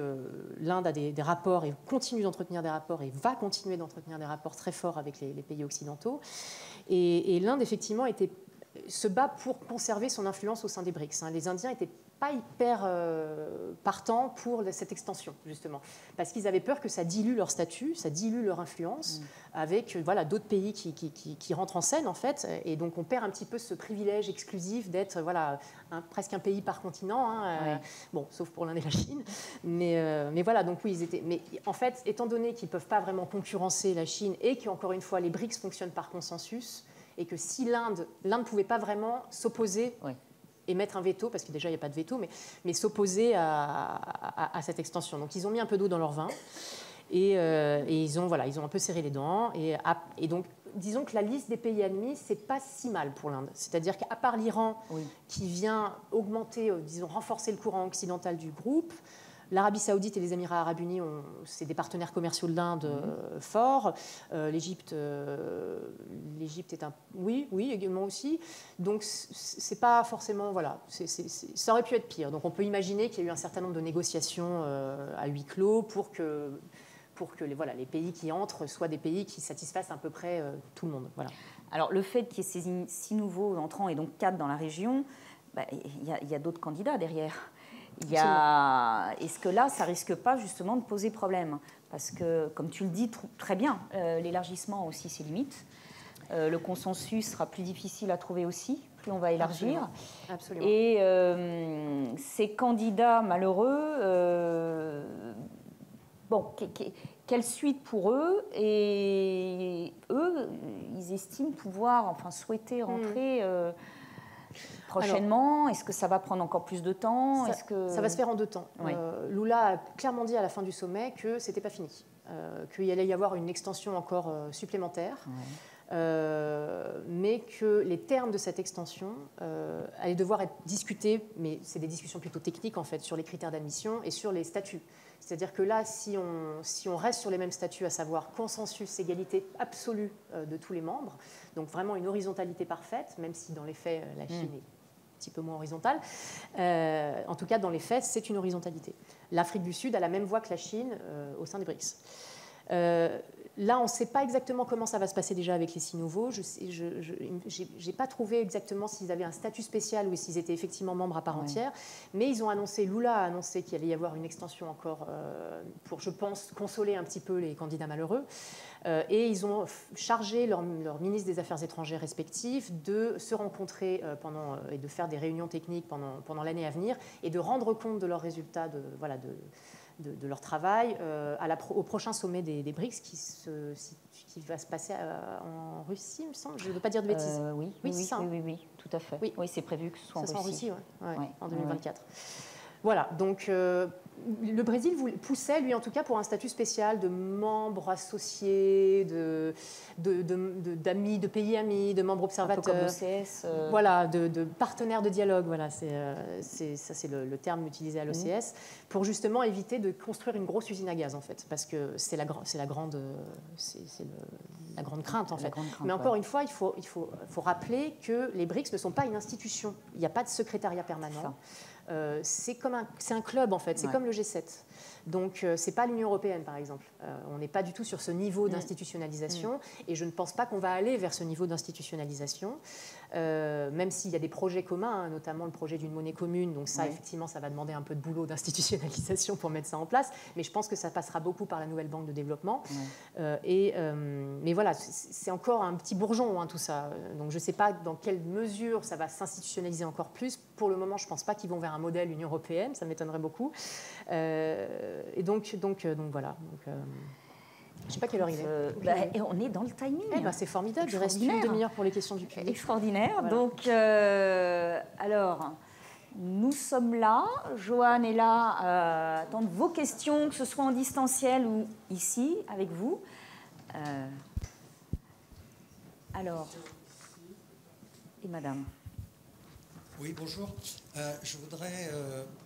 l'Inde a des rapports et continue d'entretenir des rapports et va continuer d'entretenir des rapports très forts avec les pays occidentaux. Et l'Inde, effectivement, se bat pour conserver son influence au sein des BRICS. Les Indiens n'étaient pas hyper partants pour cette extension, justement, parce qu'ils avaient peur que ça dilue leur statut, ça dilue leur influence, avec d'autres pays qui rentrent en scène, en fait, et donc on perd un petit peu ce privilège exclusif d'être presque un pays par continent, bon, sauf pour l'Inde et la Chine, mais voilà, donc oui, ils étaient... Mais en fait, étant donné qu'ils ne peuvent pas vraiment concurrencer la Chine et qu'encore une fois, les BRICS fonctionnent par consensus, et que si l'Inde ne pouvait pas vraiment s'opposer et mettre un veto, parce que déjà il n'y a pas de veto, mais s'opposer à cette extension. Donc ils ont mis un peu d'eau dans leur vin et ils ont un peu serré les dents. Et donc disons que la liste des pays admis, c'est pas si mal pour l'Inde. C'est-à-dire qu'à part l'Iran qui vient augmenter, renforcer le courant occidental du groupe, l'Arabie Saoudite et les Émirats Arabes Unis, c'est des partenaires commerciaux de l'Inde forts. L'Égypte est oui, également aussi. Donc, c'est pas forcément... ça aurait pu être pire. Donc, on peut imaginer qu'il y a eu un certain nombre de négociations à huis clos pour que les pays qui entrent soient des pays qui satisfassent à peu près tout le monde. Voilà. Alors, le fait qu'il y ait ces 6 nouveaux entrants et donc 4 dans la région, il y a d'autres candidats derrière. Est-ce que là, ça risque pas justement de poser problème? Parce que, comme tu le dis très bien, l'élargissement a aussi ses limites. Le consensus sera plus difficile à trouver aussi, plus on va élargir. Absolument. Et ces candidats malheureux, quelle suite pour eux? Et eux, ils estiment souhaiter rentrer... prochainement. Est-ce que ça va prendre encore plus de temps? Ça va se faire en 2 temps. Lula a clairement dit à la fin du sommet que ce n'était pas fini, qu'il allait y avoir une extension encore supplémentaire, mais que les termes de cette extension allaient devoir être discutés, mais c'est des discussions plutôt techniques en fait, sur les critères d'admission et sur les statuts. C'est-à-dire que là, si on reste sur les mêmes statuts, à savoir consensus, égalité absolue de tous les membres, donc vraiment une horizontalité parfaite, même si dans les faits, la Chine est petit peu moins horizontale. En tout cas, dans les faits, c'est une horizontalité. L'Afrique du Sud a la même voie que la Chine au sein des BRICS. Là, on ne sait pas exactement comment ça va se passer déjà avec les 6 nouveaux. Je n'ai pas trouvé exactement s'ils avaient un statut spécial ou s'ils étaient effectivement membres à part entière. Mais ils ont annoncé, Lula a annoncé qu'il allait y avoir une extension encore pour, je pense, consoler un petit peu les candidats malheureux. Et ils ont chargé leur ministre des Affaires étrangères respectifs de se rencontrer et de faire des réunions techniques pendant l'année à venir et de rendre compte de leurs résultats de leur travail au prochain sommet des BRICS qui va se passer en Russie, il me semble. Je ne veux pas dire de bêtises. Oui, tout à fait. Oui, c'est prévu que ce soit en Russie. En 2024. Voilà, donc le Brésil poussait, lui en tout cas, pour un statut spécial de membre associé, d'amis, de pays amis, de membres observateurs. Un peu comme l'OCS. Voilà, de partenaires de dialogue, voilà, c'est le terme utilisé à l'OCS, pour justement éviter de construire une grosse usine à gaz, en fait, parce que c'est la grande crainte, en fait. Mais encore une fois, il faut rappeler que les BRICS ne sont pas une institution. Il n'y a pas de secrétariat permanent. C'est un club, en fait, c'est comme le G7. Donc, ce n'est pas l'Union européenne, par exemple. On n'est pas du tout sur ce niveau d'institutionnalisation, et je ne pense pas qu'on va aller vers ce niveau d'institutionnalisation, même s'il y a des projets communs, notamment le projet d'une monnaie commune. Donc ça, effectivement, ça va demander un peu de boulot d'institutionnalisation pour mettre ça en place, mais je pense que ça passera beaucoup par la nouvelle banque de développement. Mais voilà, c'est encore un petit bourgeon, tout ça. Donc je ne sais pas dans quelle mesure ça va s'institutionnaliser encore plus. Pour le moment, je ne pense pas qu'ils vont vers un modèle Union européenne, ça m'étonnerait beaucoup. Et donc voilà. Je ne sais pas quelle heure il est. Et on est dans le timing. C'est formidable, il reste une demi-heure pour les questions du public. Extraordinaire. Voilà. Donc, alors, nous sommes là. Joanne est là à attendre vos questions, que ce soit en distanciel ou ici, avec vous. Alors, et madame. Oui, bonjour. Je voudrais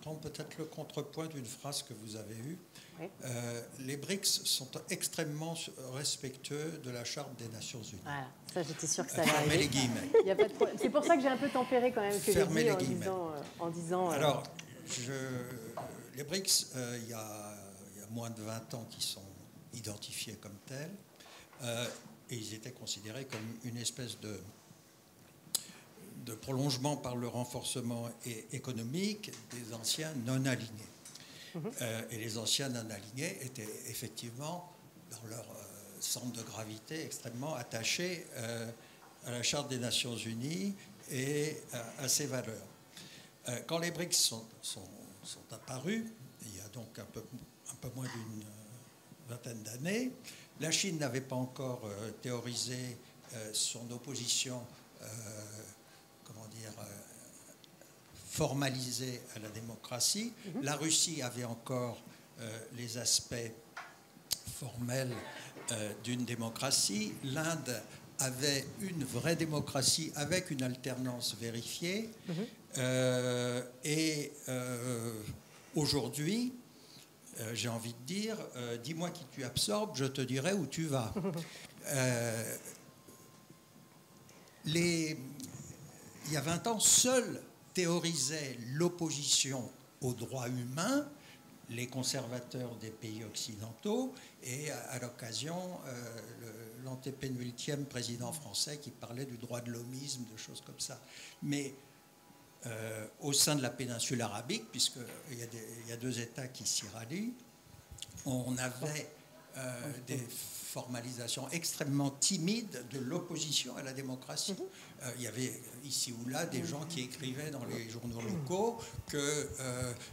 prendre peut-être le contrepoint d'une phrase que vous avez eue. Oui. Les BRICS sont extrêmement respectueux de la Charte des Nations Unies. Voilà, ça j'étais sûre que ça allait arriver. Fermez les guillemets. C'est pour ça que j'ai un peu tempéré quand même ce que j'ai dit en disant... Alors, les BRICS, il y a moins de 20 ans qu'ils sont identifiés comme tels, et ils étaient considérés comme une espèce de prolongement par le renforcement économique des anciens non-alignés. Et les anciens non-alignés étaient effectivement, dans leur centre de gravité, extrêmement attachés à la Charte des Nations Unies et à ses valeurs. Quand les BRICS sont apparus, il y a donc un peu moins d'une vingtaine d'années, la Chine n'avait pas encore théorisé son opposition formalisée à la démocratie. La Russie avait encore les aspects formels d'une démocratie. L'Inde avait une vraie démocratie avec une alternance vérifiée. Aujourd'hui, j'ai envie de dire, dis-moi qui tu absorbes, je te dirai où tu vas. Il y a 20 ans, seuls théorisaient l'opposition aux droits humains les conservateurs des pays occidentaux et à l'occasion l'antépénultième président français qui parlait du droit de l'hommisme, de choses comme ça. Mais au sein de la péninsule arabique, puisqu'il y a 2 États qui s'y rallient, on avait des formalisations extrêmement timides de l'opposition à la démocratie. Il y avait ici ou là des gens qui écrivaient dans les journaux locaux que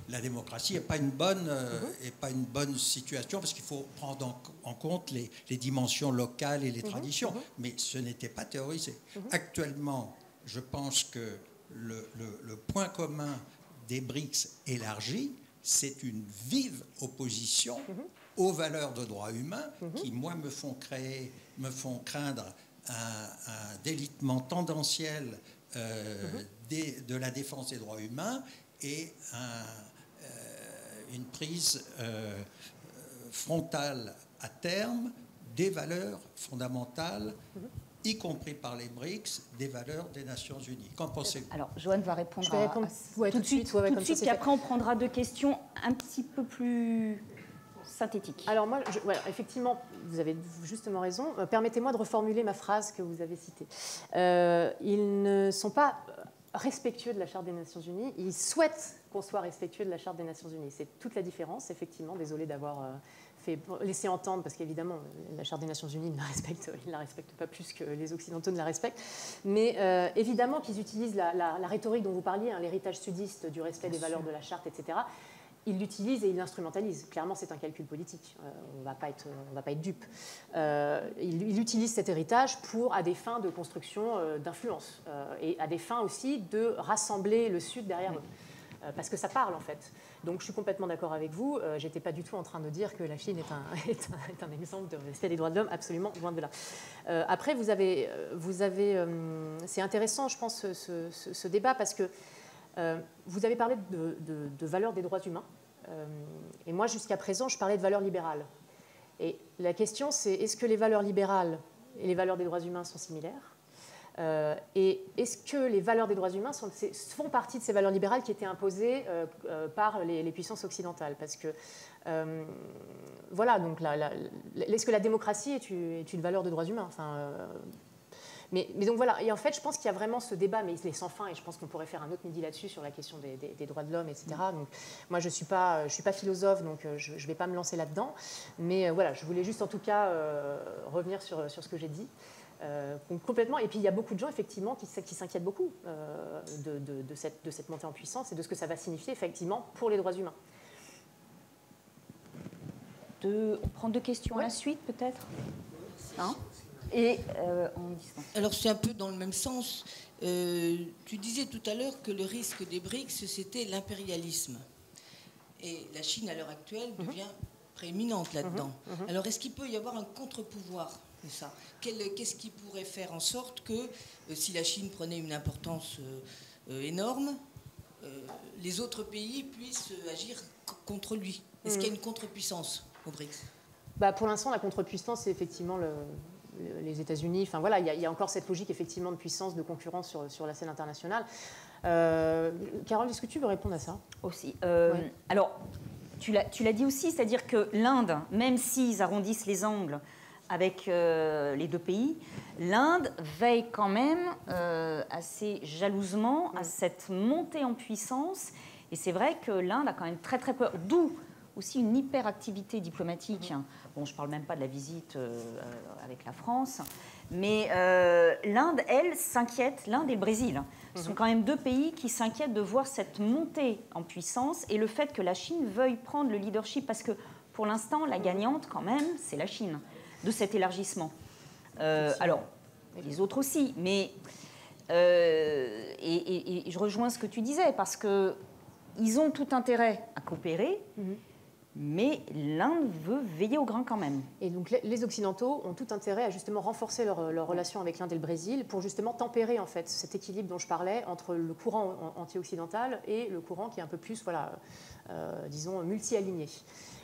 la démocratie n'est pas une bonne situation parce qu'il faut prendre en compte les dimensions locales et les traditions. Mais ce n'était pas théorisé. Actuellement, je pense que le point commun des BRICS élargis, c'est une vive opposition aux valeurs de droits humains qui, moi, me font craindre un délitement tendanciel de la défense des droits humains et une prise frontale à terme des valeurs fondamentales, y compris par les BRICS, des valeurs des Nations Unies. Qu'en pensez-vous? Alors, Joanne va répondre, Je vais répondre tout de suite, puis après on prendra 2 questions un petit peu plus synthétiques. Alors moi, voilà, effectivement, vous avez justement raison. Permettez-moi de reformuler ma phrase que vous avez citée. Ils ne sont pas respectueux de la Charte des Nations Unies, ils souhaitent qu'on soit respectueux de la Charte des Nations Unies. C'est toute la différence, effectivement. Désolée d'avoir laisser entendre, parce qu'évidemment, la Charte des Nations Unies, ils ne la respectent pas plus que les Occidentaux ne la respectent. Mais évidemment qu'ils utilisent la rhétorique dont vous parliez, hein, l'héritage sudiste du respect des valeurs de la Charte, etc. Ils l'utilisent et ils l'instrumentalisent. Clairement, c'est un calcul politique. On ne va pas être dupe. Ils utilisent cet héritage à des fins de construction d'influence et à des fins aussi de rassembler le Sud derrière eux. Parce que ça parle, en fait. Donc, je suis complètement d'accord avec vous. Je n'étais pas du tout en train de dire que la Chine est un exemple de respect des droits de l'homme, absolument, loin de là. Après, vous avez c'est intéressant, je pense, ce débat, parce que vous avez parlé de valeurs des droits humains. Et moi, jusqu'à présent, je parlais de valeurs libérales. Et la question, c'est est-ce que les valeurs libérales et les valeurs des droits humains sont similaires ? Et est-ce que les valeurs des droits humains font partie de ces valeurs libérales qui étaient imposées par les puissances occidentales? Parce que, voilà, donc est-ce que la démocratie est une valeur de droits humains? Enfin, mais donc voilà, et en fait, je pense qu'il y a vraiment ce débat, mais il est sans fin, et je pense qu'on pourrait faire un autre midi là-dessus sur la question des droits de l'homme, etc. Donc, moi, je suis pas philosophe, donc je ne vais pas me lancer là-dedans. Mais voilà, je voulais juste en tout cas revenir sur ce que j'ai dit. Complètement. Et puis il y a beaucoup de gens effectivement qui s'inquiètent beaucoup de cette montée en puissance et de ce que ça va signifier effectivement pour les droits humains. On prend 2 questions à la suite peut-être, hein? Et en distance. Alors c'est un peu dans le même sens. Tu disais tout à l'heure que le risque des BRICS c'était l'impérialisme et la Chine à l'heure actuelle devient prééminente là-dedans. Alors est-ce qu'il peut y avoir un contre-pouvoir? Ça. Qu'est-ce qui pourrait faire en sorte que, si la Chine prenait une importance énorme, les autres pays puissent agir contre lui? Est-ce qu'il y a une contre-puissance au BRICS? Pour l'instant, la contre-puissance, c'est effectivement les États-Unis. Enfin, voilà, il y a encore cette logique effectivement de puissance, de concurrence sur la scène internationale. Carole, est-ce que tu veux répondre à ça? Aussi. Ouais. Alors, tu l'as dit aussi, c'est-à-dire que l'Inde, même s'ils arrondissent les angles avec les 2 pays, l'Inde veille quand même assez jalousement à cette montée en puissance. Et c'est vrai que l'Inde a quand même très très peur, d'où aussi une hyperactivité diplomatique. Bon, je ne parle même pas de la visite avec la France, mais l'Inde, elle, s'inquiète, l'Inde et le Brésil. Ce sont quand même 2 pays qui s'inquiètent de voir cette montée en puissance et le fait que la Chine veuille prendre le leadership, parce que pour l'instant, la gagnante quand même, c'est la Chine de cet élargissement. Alors, les autres aussi, mais et je rejoins ce que tu disais, parce qu'ils ont tout intérêt à coopérer, mais l'Inde veut veiller au grain quand même. Et donc les Occidentaux ont tout intérêt à justement renforcer leur relation avec l'Inde et le Brésil pour justement tempérer en fait cet équilibre dont je parlais entre le courant anti-occidental et le courant qui est un peu plus, voilà, disons, multi-aligné.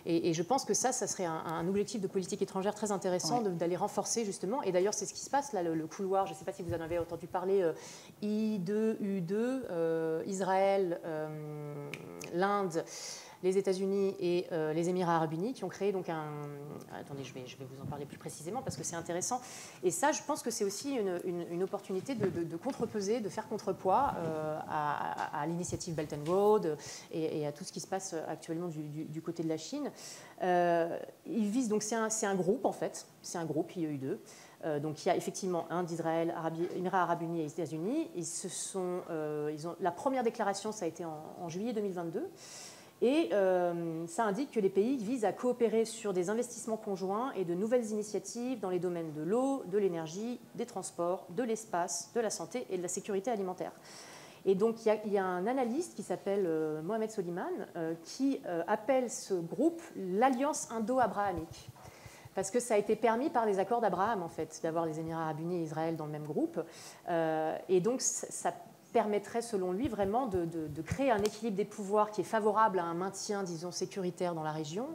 Et je pense que ça serait un objectif de politique étrangère très intéressant, ouais, d'aller renforcer justement. Et d'ailleurs, c'est ce qui se passe là, le couloir, je ne sais pas si vous en avez entendu parler, I2, U2, Israël, l'Inde, les États-Unis et les Émirats arabes unis qui ont créé donc Attendez, je vais vous en parler plus précisément parce que c'est intéressant. Et ça, je pense que c'est aussi une opportunité de contrepeser, de faire contrepoids à l'initiative Belt and Road et à tout ce qui se passe actuellement du côté de la Chine. Ils visent donc c'est un groupe en fait, c'est un groupe IEU2. Donc il y a effectivement Inde, Israël, Émirats arabes unis et États-Unis. La première déclaration, ça a été en juillet 2022. Et ça indique que les pays visent à coopérer sur des investissements conjoints et de nouvelles initiatives dans les domaines de l'eau, de l'énergie, des transports, de l'espace, de la santé et de la sécurité alimentaire. Et donc il y a un analyste qui s'appelle Mohamed Soliman qui appelle ce groupe l'Alliance indo-abrahamique. Parce que ça a été permis par les accords d'Abraham, en fait, d'avoir les Émirats arabes unis et Israël dans le même groupe. Et donc, ça permettrait, selon lui, vraiment de créer un équilibre des pouvoirs qui est favorable à un maintien, disons, sécuritaire dans la région.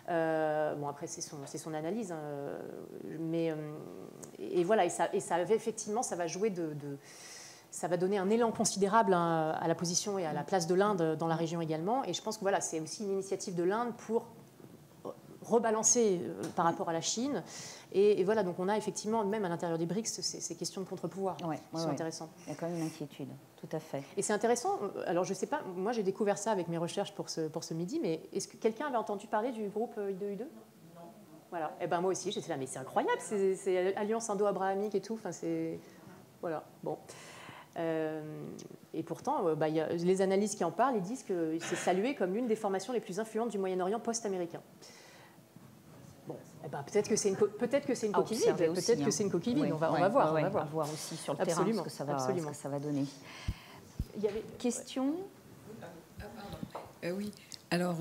Bon, après, c'est son analyse, hein, mais et voilà, et ça effectivement, ça va jouer ça va donner un élan considérable à la position et à la place de l'Inde dans la région également. Et je pense que voilà, c'est aussi une initiative de l'Inde pour rebalancer par rapport à la Chine. Et voilà, donc on a effectivement, même à l'intérieur des BRICS, ces questions de contre-pouvoir qui sont intéressantes. Il y a quand même une inquiétude, tout à fait. Et c'est intéressant, alors je ne sais pas, moi j'ai découvert ça avec mes recherches pour ce midi, mais est-ce que quelqu'un avait entendu parler du groupe I2U2 ? Non. Voilà, et ben moi aussi, j'étais là, mais c'est incroyable, c'est alliance indo-abrahamique et tout, enfin c'est... Voilà, bon. Et pourtant, y a les analystes qui en parlent, ils disent que c'est salué comme l'une des formations les plus influentes du Moyen-Orient post-américain. Bon, peut-être que c'est une coquille vide. Peut-être que c'est une coquille vide. On va voir. On va voir aussi sur le terrain ce que ça va donner. Il y avait question. Oui. Alors,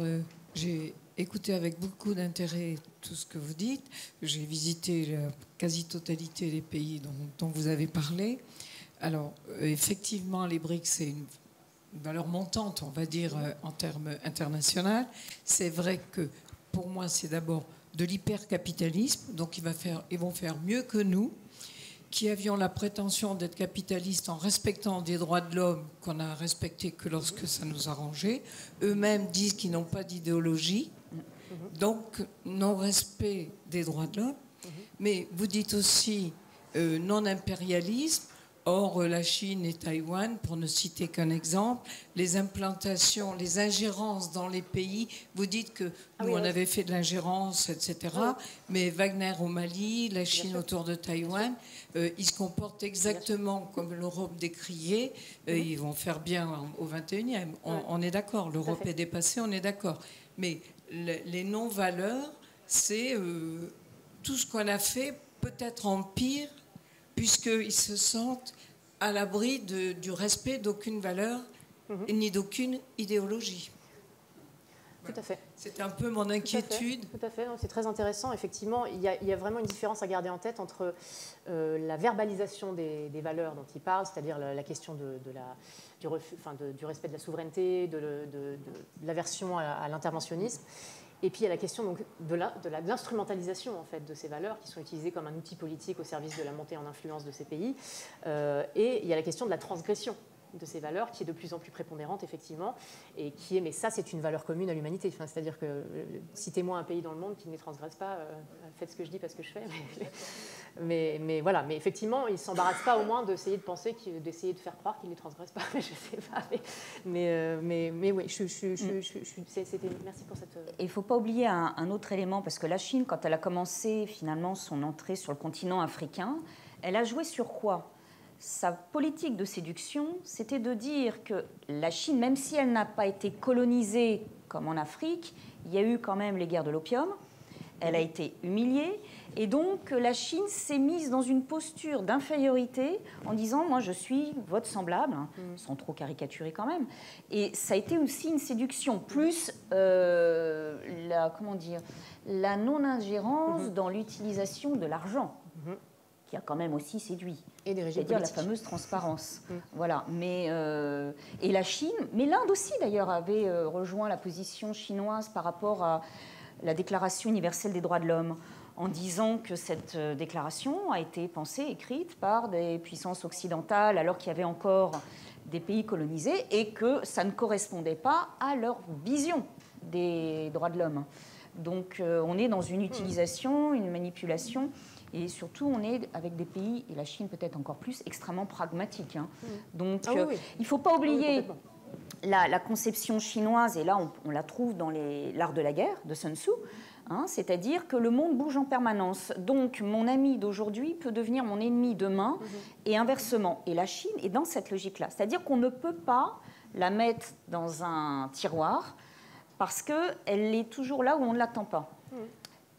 j'ai écouté avec beaucoup d'intérêt tout ce que vous dites. J'ai visité la quasi-totalité des pays dont vous avez parlé. Alors, effectivement, les BRICS, c'est une valeur montante, on va dire, en termes internationaux. C'est vrai que, pour moi, c'est d'abord de l'hypercapitalisme, donc ils vont faire mieux que nous, qui avions la prétention d'être capitalistes en respectant des droits de l'homme qu'on n'a respectés que lorsque ça nous arrangeait. Eux-mêmes disent qu'ils n'ont pas d'idéologie, donc non-respect des droits de l'homme. Mais vous dites aussi non-impérialisme. Or, la Chine et Taïwan, pour ne citer qu'un exemple, les implantations, les ingérences dans les pays, vous dites que nous, on avait fait de l'ingérence, etc. Mais Wagner au Mali, la Chine autour de Taïwan, ils se comportent exactement comme l'Europe décriée. Ils vont faire bien au 21e. On est d'accord, l'Europe est dépassée, on est d'accord. Mais les non-valeurs, c'est tout ce qu'on a fait, peut-être en pire, puisqu'ils se sentent à l'abri du respect d'aucune valeur ni d'aucune idéologie. Tout à fait. C'est un peu mon inquiétude. Tout à fait. C'est très intéressant. Effectivement, il y a vraiment une différence à garder en tête entre la verbalisation des valeurs dont il parle, c'est-à-dire la question du respect de la souveraineté, de l'aversion à l'interventionnisme. Et puis il y a la question donc, de l'instrumentalisation en fait, de ces valeurs qui sont utilisées comme un outil politique au service de la montée en influence de ces pays. Et il y a la question de la transgression de ces valeurs qui est de plus en plus prépondérante effectivement et qui est, mais ça c'est une valeur commune à l'humanité, enfin, c'est-à-dire que citez-moi un pays dans le monde qui ne les transgresse pas, faites ce que je dis, pas ce que je fais, mais voilà, mais effectivement ils ne s'embarrassent pas au moins d'essayer de penser, d'essayer de faire croire qu'ils ne les transgressent pas, je sais pas, mais oui, merci pour cette... Il ne faut pas oublier un autre élément, parce que la Chine, quand elle a commencé finalement son entrée sur le continent africain, elle a joué sur quoi ? Sa politique de séduction, c'était de dire que la Chine, même si elle n'a pas été colonisée comme en Afrique, il y a eu quand même les guerres de l'opium, elle a été humiliée, et donc la Chine s'est mise dans une posture d'infériorité en disant « moi je suis votre semblable », sans trop caricaturer quand même. Et ça a été aussi une séduction, plus la non-ingérence dans l'utilisation de l'argent, qui a quand même aussi séduit. Et des régimes c'est-à-dire la fameuse transparence. Voilà. Mais, et la Chine, mais l'Inde aussi d'ailleurs avait rejoint la position chinoise par rapport à la Déclaration universelle des droits de l'homme, en disant que cette déclaration a été pensée, écrite par des puissances occidentales, alors qu'il y avait encore des pays colonisés, et que ça ne correspondait pas à leur vision des droits de l'homme. Donc on est dans une utilisation, une manipulation. Et surtout, on est avec des pays, et la Chine peut-être encore plus, extrêmement pragmatiques. Donc, il ne faut pas oublier la conception chinoise, et là, on la trouve dans l'art de la guerre de Sun Tzu, c'est-à-dire que le monde bouge en permanence. Donc, mon ami d'aujourd'hui peut devenir mon ennemi demain, et inversement. Et la Chine est dans cette logique-là. C'est-à-dire qu'on ne peut pas la mettre dans un tiroir, parce qu'elle est toujours là où on ne l'attend pas.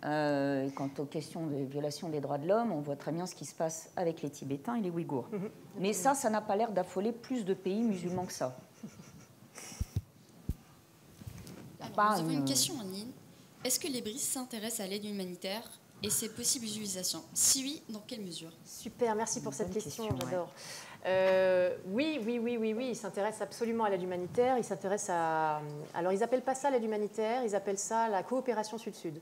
Quant aux questions de violation des droits de l'homme, on voit très bien ce qui se passe avec les Tibétains et les Ouïghours. Mais ça n'a pas l'air d'affoler plus de pays musulmans que ça. Alors, nous avons une question en ligne. Est-ce que les BRICS s'intéressent à l'aide humanitaire et ses possibles utilisations ? Si oui, dans quelle mesure ? Super, merci pour cette question, j'adore. Oui, ils s'intéressent absolument à l'aide humanitaire. Ils s'intéressent à... Alors, ils n'appellent pas ça l'aide humanitaire, ils appellent ça la coopération sud-sud.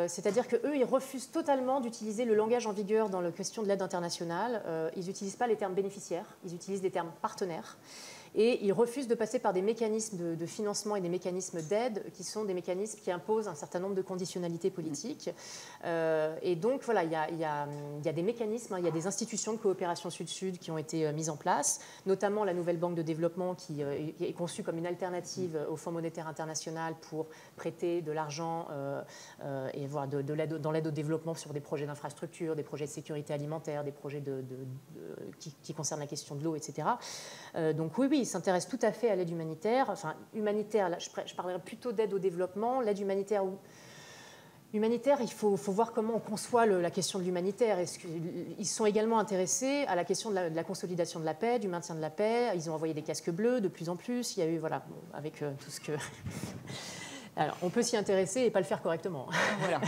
C'est-à-dire qu'eux, ils refusent totalement d'utiliser le langage en vigueur dans la question de l'aide internationale. Ils n'utilisent pas les termes bénéficiaires, ils utilisent des termes partenaires. Et ils refusent de passer par des mécanismes de financement et des mécanismes d'aide qui sont des mécanismes qui imposent un certain nombre de conditionnalités politiques. Et donc, voilà, il y a des mécanismes, il y a des institutions de coopération sud-sud qui ont été mises en place, notamment la nouvelle banque de développement qui est conçue comme une alternative au Fonds monétaire international pour prêter de l'argent et voir dans l'aide au développement sur des projets d'infrastructure, des projets de sécurité alimentaire, des projets qui concernent la question de l'eau, etc. Donc oui, ils s'intéressent tout à fait à l'aide humanitaire. Enfin, humanitaire, là, je parlerai plutôt d'aide au développement. L'aide humanitaire, il faut voir comment on conçoit la question de l'humanitaire. Ils sont également intéressés à la question de la consolidation de la paix, du maintien de la paix. Ils ont envoyé des casques bleus de plus en plus. Il y a eu, voilà, avec tout ce que... Alors, on peut s'y intéresser et pas le faire correctement. Voilà.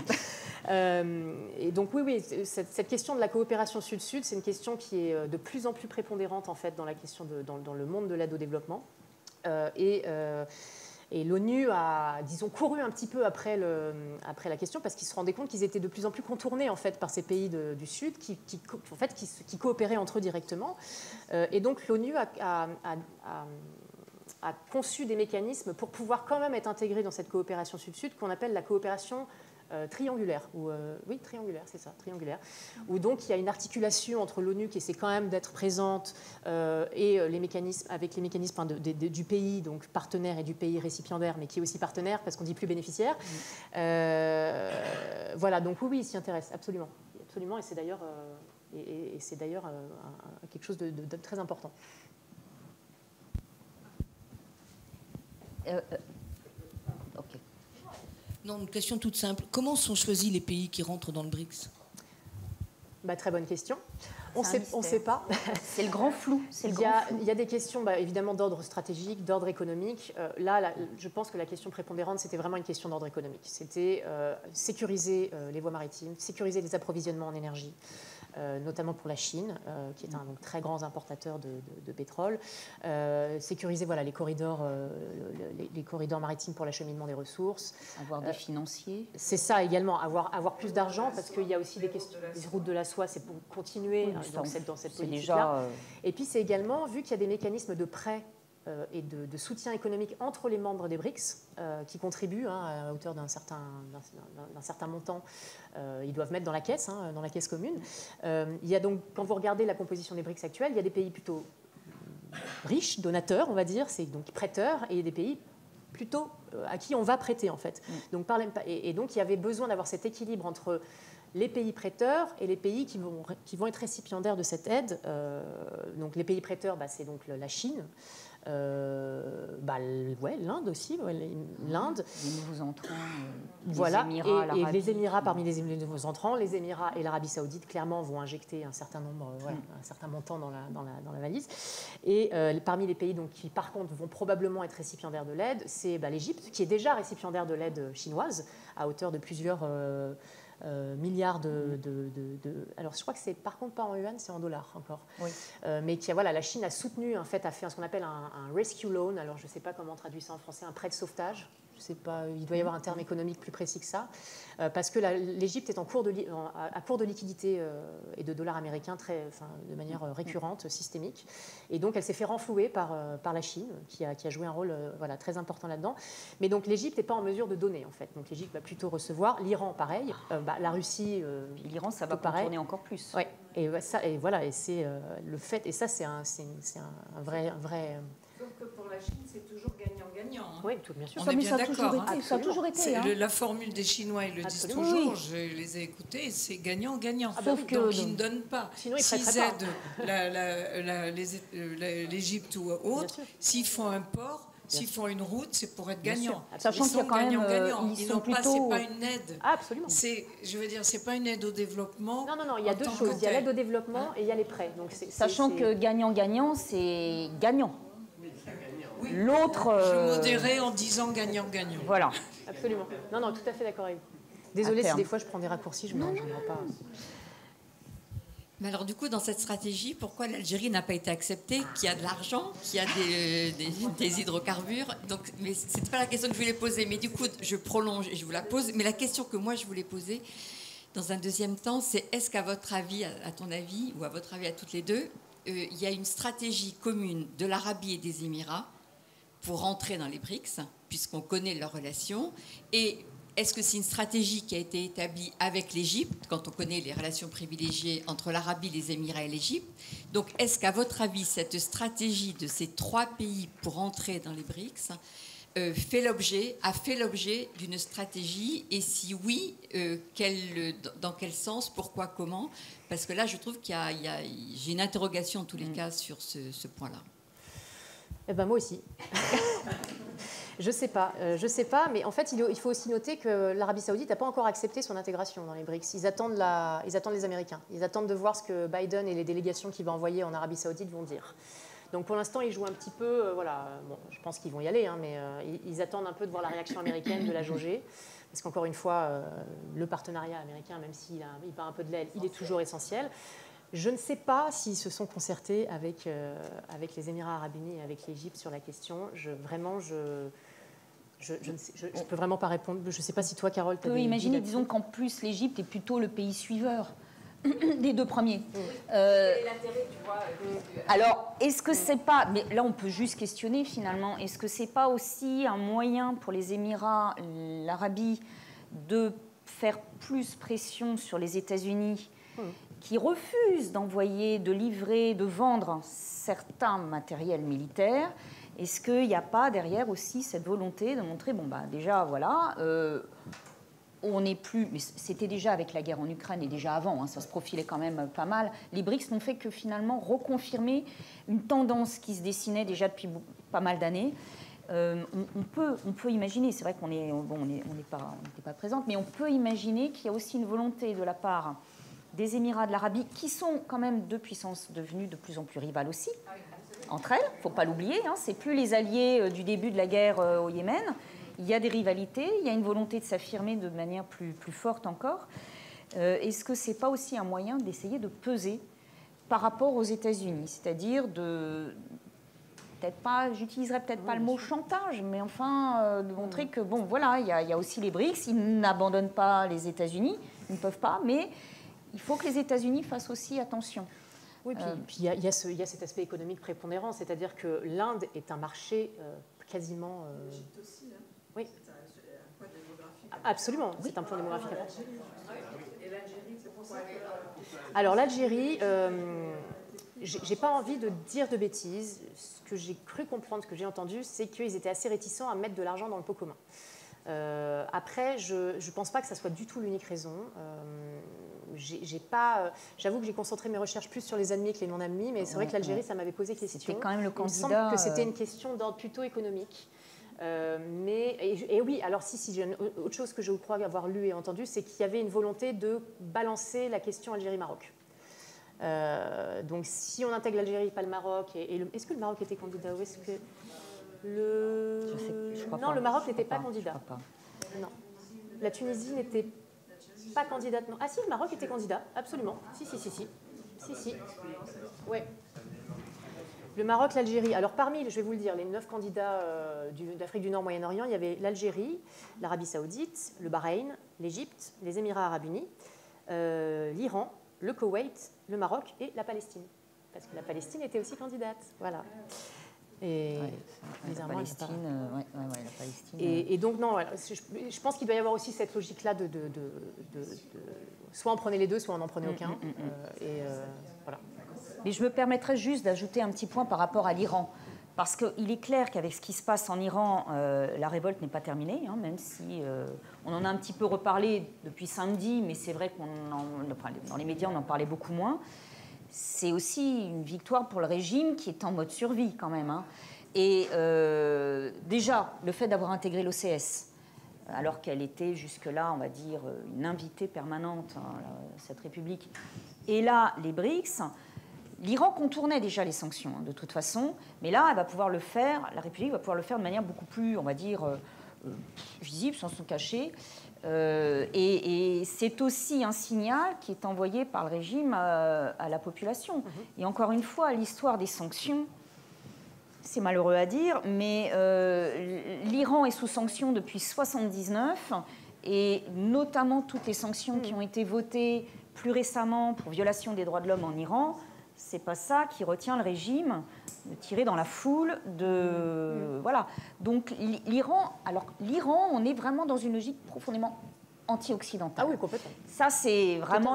Et donc oui, cette question de la coopération sud-sud, c'est une question qui est de plus en plus prépondérante en fait dans la question dans le monde de l'aide au développement. Et l'ONU a, disons, couru un petit peu après la question parce qu'ils se rendaient compte qu'ils étaient de plus en plus contournés en fait par ces pays du Sud qui coopéraient entre eux directement. Et donc l'ONU a conçu des mécanismes pour pouvoir quand même être intégré dans cette coopération sud-sud qu'on appelle la coopération triangulaire, triangulaire, c'est ça, triangulaire, où donc il y a une articulation entre l'ONU qui essaie quand même d'être présente et les mécanismes, avec les mécanismes du pays, donc partenaire, et du pays récipiendaire, mais qui est aussi partenaire, parce qu'on dit plus bénéficiaire. Voilà, donc oui, ils s'y intéressent, absolument, et c'est d'ailleurs quelque chose de très important. Ok. Non, une question toute simple. Comment sont choisis les pays qui rentrent dans le BRICS ? Très bonne question. On ne sait pas. C'est le grand flou. Il y a des questions évidemment d'ordre stratégique, d'ordre économique. Là, je pense que la question prépondérante, c'était vraiment une question d'ordre économique. C'était sécuriser les voies maritimes, sécuriser les approvisionnements en énergie, notamment pour la Chine, qui est un très grand importateur de pétrole. Sécuriser les corridors maritimes pour l'acheminement des ressources. Avoir des financiers. C'est ça également, avoir plus d'argent, parce qu'il y a aussi des questions. Les routes de la soie, c'est pour continuer dans cette politique-là. Et puis c'est également, vu qu'il y a des mécanismes de prêt et de soutien économique entre les membres des BRICS qui contribuent à hauteur d'un certain montant. Ils doivent mettre dans la caisse commune. Il y a donc, quand vous regardez la composition des BRICS actuels, il y a des pays plutôt riches, donateurs, on va dire, c'est donc prêteurs, et des pays plutôt à qui on va prêter en fait. Donc, et donc il y avait besoin d'avoir cet équilibre entre les pays prêteurs et les pays qui vont être récipiendaires de cette aide. Donc les pays prêteurs, c'est donc la Chine. L'Inde aussi, l'Inde. Les nouveaux entrants, les Émirats, et les Émirats parmi les nouveaux entrants, les Émirats et l'Arabie Saoudite clairement vont injecter un certain nombre, un certain montant dans la valise. Et parmi les pays donc, qui par contre vont probablement être récipiendaires de l'aide, c'est l'Égypte qui est déjà récipiendaire de l'aide chinoise à hauteur de plusieurs milliards alors je crois que c'est par contre pas en yuan, c'est en dollars encore. Oui. Mais la Chine a soutenu, en fait, a fait ce qu'on appelle un rescue loan. Alors je ne sais pas comment on traduit ça en français, un prêt de sauvetage. Je sais pas, il doit y avoir un terme économique plus précis que ça, parce que l'Égypte est à court de liquidité et de dollars américains de manière récurrente, systémique, et donc elle s'est fait renflouer par la Chine, qui a joué un rôle très important là-dedans. Mais donc l'Égypte n'est pas en mesure de donner en fait, donc l'Égypte va plutôt recevoir. L'Iran pareil, la Russie. L'Iran ça va contourner encore plus. Ouais. Et c'est le fait, et ça c'est un vrai. Sauf que pour la Chine, c'est toujours gagnant-gagnant. Oui, bien sûr. On est bien d'accord. Ça a toujours été. La formule des Chinois, ils le disent toujours, je les ai écoutés, c'est gagnant-gagnant. Sauf que donc ils ne donnent pas. S'ils aident l'Égypte ou autre, s'ils font un port, s'ils font une route, c'est pour être gagnant. Sachant qu'il y a quand même, ils n'ont pas, c'est pas une aide. Absolument. Je veux dire, c'est pas une aide au développement. Non, il y a deux choses. Il y a l'aide au développement et il y a les prêts. Donc sachant que gagnant-gagnant, c'est gagnant. Oui. L'autre. Je modérais en disant gagnant-gagnant. Voilà. Absolument. Non, tout à fait d'accord avec vous. Désolée si des fois je prends des raccourcis, je ne me rends pas. Mais alors du coup, dans cette stratégie, pourquoi l'Algérie n'a pas été acceptée, qu'il y a de l'argent, qu'il y a des hydrocarbures? Donc, mais c'est pas la question que je voulais poser. Mais du coup, je prolonge et je vous la pose. Mais la question que moi je voulais poser, dans un deuxième temps, c'est est-ce qu'à votre avis, à ton avis, ou à votre avis à toutes les deux, il y a une stratégie commune de l'Arabie et des Émirats pour rentrer dans les BRICS, puisqu'on connaît leurs relations, et est-ce que c'est une stratégie qui a été établie avec l'Égypte, quand on connaît les relations privilégiées entre l'Arabie, les Émirats et l'Égypte? Donc, est-ce qu'à votre avis, cette stratégie de ces 3 pays pour entrer dans les BRICS a fait l'objet d'une stratégie? Et si oui, dans quel sens, pourquoi, comment? Parce que là, je trouve j'ai une interrogation en tous les cas sur ce point-là. Eh ben, moi aussi. Je sais pas, mais en fait, il faut aussi noter que l'Arabie Saoudite n'a pas encore accepté son intégration dans les BRICS. Ils attendent les Américains. Ils attendent de voir ce que Biden et les délégations qu'il va envoyer en Arabie Saoudite vont dire. Donc pour l'instant, ils jouent un petit peu, voilà. Bon, je pense qu'ils vont y aller, hein, mais ils attendent un peu de voir la réaction américaine, de la jauger. Parce qu'encore une fois, le partenariat américain, même s'il bat un peu de l'aile, il est toujours essentiel. Je ne sais pas s'ils se sont concertés avec les Émirats arabes unis et avec l'Égypte sur la question. Je ne peux vraiment pas répondre. Je ne sais pas si toi, Carole, tu as imaginer, disons qu'en plus, l'Égypte est plutôt le pays suiveur des 2 premiers. Alors, est-ce que c'est pas... Mais là, on peut juste questionner, finalement. Est-ce que c'est pas aussi un moyen pour les Émirats, l'Arabie, de faire plus pression sur les États-Unis qui refusent d'envoyer, de livrer, de vendre certains matériels militaires? Est-ce qu'il n'y a pas derrière aussi cette volonté de montrer, bon, bah, déjà, voilà, on n'est plus, mais c'était déjà avec la guerre en Ukraine et déjà avant, hein, ça se profilait quand même pas mal. Les BRICS n'ont fait que finalement reconfirmer une tendance qui se dessinait déjà depuis pas mal d'années. On peut imaginer, c'est vrai qu'on n'était pas présente, mais on peut imaginer qu'il y a aussi une volonté de la part des Émirats de l'Arabie, qui sont quand même 2 puissances devenues de plus en plus rivales aussi, entre elles, il ne faut pas l'oublier, hein, c'est plus les alliés du début de la guerre au Yémen, il y a des rivalités, il y a une volonté de s'affirmer de manière plus forte encore. Est-ce que ce n'est pas aussi un moyen d'essayer de peser par rapport aux États-Unis, c'est-à-dire peut-être pas, j'utiliserais peut-être pas le mot chantage, mais enfin de montrer que bon voilà, il y a aussi les BRICS, ils n'abandonnent pas les États-Unis, ils ne peuvent pas, mais il faut que les États-Unis fassent aussi attention. Oui, puis il y a cet aspect économique prépondérant, c'est-à-dire que l'Inde est un marché quasiment... L'Égypte aussi, hein. Oui. C'est un point démographique. Absolument, c'est un point démographique important. Et l'Algérie, c'est pour ça que... Alors l'Algérie, j'ai pas envie de dire de bêtises. Ce que j'ai cru comprendre, ce que j'ai entendu, c'est qu'ils étaient assez réticents à mettre de l'argent dans le pot commun. Après, je ne pense pas que ça soit du tout l'unique raison. J'avoue que j'ai concentré mes recherches plus sur les admis que les non-admis, mais c'est vrai que l'Algérie, ça m'avait posé question. C'était quand même le candidat. Il me semble que c'était une question d'ordre plutôt économique. Et oui, alors si autre chose que je crois avoir lu et entendu, c'est qu'il y avait une volonté de balancer la question Algérie-Maroc. Donc si on intègre l'Algérie, pas le Maroc, est-ce que le Maroc était candidat ou est-ce que je crois non, pas. le Maroc n'était pas candidat. Je crois pas. Non, la Tunisie n'était pas candidate. Non. Ah si, le Maroc était candidat, absolument. Si. Ouais. Le Maroc, l'Algérie. Alors parmi, je vais vous le dire, les 9 candidats d'Afrique du Nord, Moyen-Orient, il y avait l'Algérie, l'Arabie Saoudite, le Bahreïn, l'Égypte, les Émirats Arabes Unis, l'Iran, le Koweït, le Maroc et la Palestine. Parce que la Palestine était aussi candidate. Voilà. Et la Palestine, la Palestine. Et donc, non, voilà, je pense qu'il doit y avoir aussi cette logique-là de soit on prenait les deux, soit on n'en prenait aucun. Voilà. Mais je me permettrais juste d'ajouter un petit point par rapport à l'Iran. Parce qu'il est clair qu'avec ce qui se passe en Iran, la révolte n'est pas terminée, hein, même si on en a un petit peu reparlé depuis samedi, mais c'est vrai qu'on dans les médias, on en parlait beaucoup moins. C'est aussi une victoire pour le régime qui est en mode survie quand même. Hein. Et déjà, le fait d'avoir intégré l'OCS, alors qu'elle était jusque-là, on va dire, une invitée permanente, hein, cette république, et là, les BRICS, l'Iran contournait déjà les sanctions, hein, de toute façon, mais là, elle va pouvoir le faire, la République va pouvoir le faire de manière beaucoup plus, on va dire, visible, sans se cacher. Et c'est aussi un signal qui est envoyé par le régime à la population. Et encore une fois, l'histoire des sanctions, c'est malheureux à dire, mais l'Iran est sous sanctions depuis 1979, et notamment toutes les sanctions qui ont été votées plus récemment pour violation des droits de l'homme en Iran, c'est pas ça qui retient le régime de tirer dans la foule de voilà. Donc l'Iran, on est vraiment dans une logique profondément anti-occidentale. Ah oui, complètement. Ça, c'est vraiment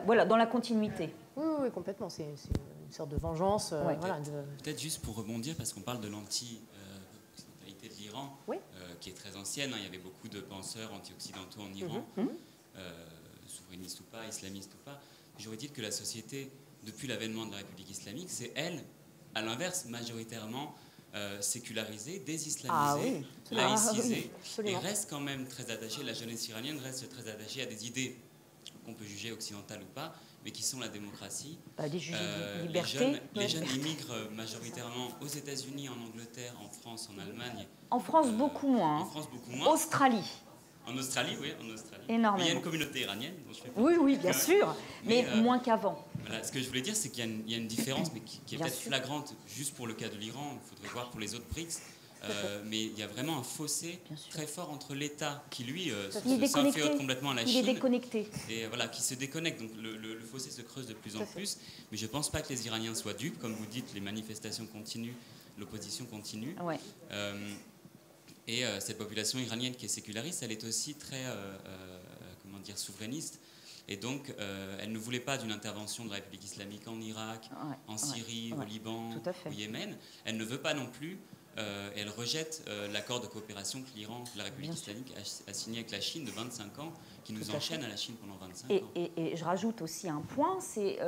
voilà, dans la continuité. Oui, complètement. C'est une sorte de vengeance. Voilà, Peut-être juste pour rebondir, parce qu'on parle de l'anti-occidentalité de l'Iran, qui est très ancienne. Il y avait beaucoup de penseurs anti-occidentaux en Iran, souverainistes ou pas, islamistes ou pas. J'aurais dit que la société, depuis l'avènement de la République islamique, c'est elle, à l'inverse, majoritairement sécularisée, désislamisée, laïcisée, et reste quand même très attachée, la jeunesse iranienne reste très attachée à des idées qu'on peut juger occidentales ou pas, mais qui sont la démocratie. Les jeunes immigrent majoritairement aux États-Unis, en Angleterre, en France, en Allemagne. En France, beaucoup moins. En France, beaucoup moins. Australie. En Australie, oui, en Australie. Énormément. Mais il y a une communauté iranienne dont je fais partie. Oui, bien sûr, mais moins qu'avant. Voilà, ce que je voulais dire, c'est qu'il y a une différence, mais qui est peut-être flagrante, juste pour le cas de l'Iran, il faudrait voir pour les autres BRICS. Mais il y a vraiment un fossé très fort entre l'État qui, lui, s'inféode complètement à la Chine. Il est déconnecté. Et voilà, qui se déconnecte. Donc le fossé se creuse de plus en plus. Mais je ne pense pas que les Iraniens soient dupes. Comme vous dites, les manifestations continuent, l'opposition continue. Ouais. Et cette population iranienne qui est séculariste, elle est aussi très souverainiste. Et donc, elle ne voulait pas d'une intervention de la République islamique en Irak, en Syrie, au Liban, au Yémen. Elle ne veut pas non plus, elle rejette l'accord de coopération que la République islamique a signé avec la Chine de 25 ans, qui nous enchaîne à la Chine pendant 25 ans. Et je rajoute aussi un point, c'est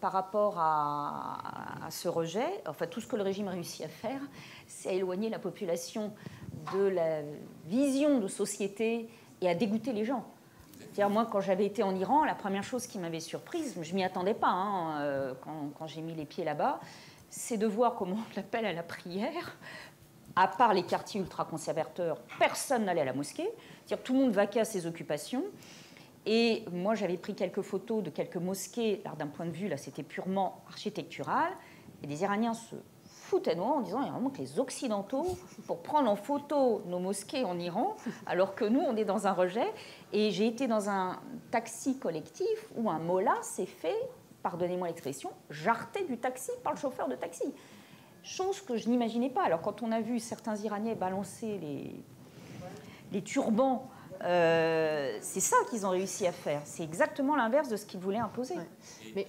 par rapport à ce rejet, enfin tout ce que le régime réussit à faire, c'est à éloigner la population de la vision de société et à dégoûter les gens. C'est-à-dire, moi, quand j'avais été en Iran, la première chose qui m'avait surprise, je ne m'y attendais pas quand j'ai mis les pieds là-bas, c'est de voir comment l'appel à la prière, à part les quartiers ultra-conservateurs, personne n'allait à la mosquée. C'est-à-dire, tout le monde vaquait à ses occupations. Et moi, j'avais pris quelques photos de quelques mosquées. Alors, d'un point de vue, là, c'était purement architectural. Et des Iraniens se foutaient de moi en disant, il y a vraiment que les Occidentaux pour prendre en photo nos mosquées en Iran, alors que nous, on est dans un rejet. Et j'ai été dans un taxi collectif où un mollah s'est fait, pardonnez-moi l'expression, jarter du taxi par le chauffeur de taxi. Chose que je n'imaginais pas. Alors, quand on a vu certains Iraniens balancer les turbans, c'est ça qu'ils ont réussi à faire. C'est exactement l'inverse de ce qu'ils voulaient imposer. Ouais. Mais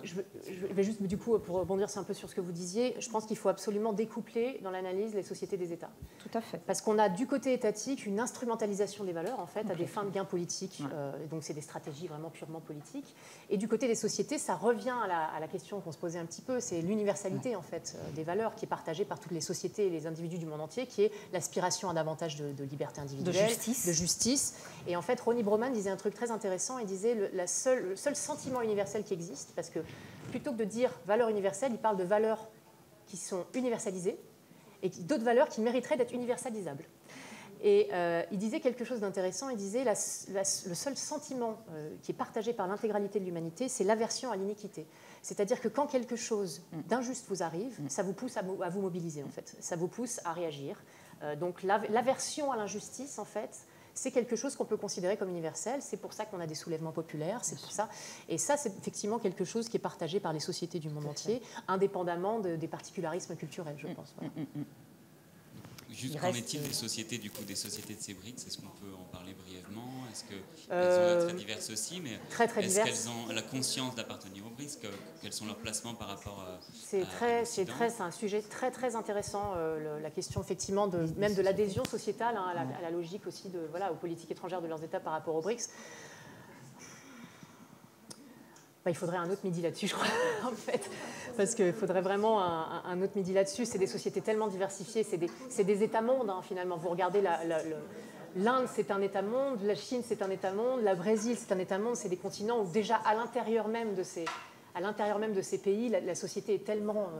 je vais juste, du coup, pour rebondir un peu sur ce que vous disiez, je pense qu'il faut absolument découpler dans l'analyse les sociétés des États. Tout à fait. Parce qu'on a du côté étatique une instrumentalisation des valeurs, en fait, à des fins de gains politiques. Donc c'est des stratégies vraiment purement politiques. Et du côté des sociétés, ça revient à la question qu'on se posait un petit peu, c'est l'universalité, en fait, des valeurs qui est partagée par toutes les sociétés et les individus du monde entier, qui est l'aspiration à davantage de liberté individuelle, de justice. Et en fait, Ronnie Broman disait un truc très intéressant, il disait le seul sentiment universel qui existe, parce que plutôt que de dire valeurs universelles, il parle de valeurs qui sont universalisées et d'autres valeurs qui mériteraient d'être universalisables. Et il disait quelque chose d'intéressant, il disait le seul sentiment qui est partagé par l'intégralité de l'humanité, c'est l'aversion à l'iniquité. C'est-à-dire que quand quelque chose d'injuste vous arrive, ça vous pousse à vous mobiliser, en fait. Ça vous pousse à réagir. Donc l'aversion à l'injustice, en fait, c'est quelque chose qu'on peut considérer comme universel. C'est pour ça qu'on a des soulèvements populaires, c'est pour ça. Et ça, c'est effectivement quelque chose qui est partagé par les sociétés du monde entier, indépendamment des particularismes culturels, je pense. Voilà. Juste qu'en est-il des sociétés, du coup, des sociétés de ces BRICS? Est-ce qu'on peut en parler brièvement? Est-ce qu'elles sont très diverses aussi, mais très est-ce diverses. qu'elles ont la conscience d'appartenir aux BRICS? Quels sont leurs placements par rapport à c'est un sujet très très intéressant, la question effectivement même de l'adhésion sociétale à la logique aussi aux politiques étrangères de leurs États par rapport aux BRICS. Il faudrait un autre midi là-dessus, je crois, en fait, parce qu'il faudrait vraiment un autre midi là-dessus. C'est des sociétés tellement diversifiées, c'est des États-mondes, finalement. Vous regardez l'Inde, c'est un État-monde, la Chine, c'est un État-monde, la Brésil, c'est un État-monde. C'est des continents où déjà, à l'intérieur même de ces pays, la société est tellement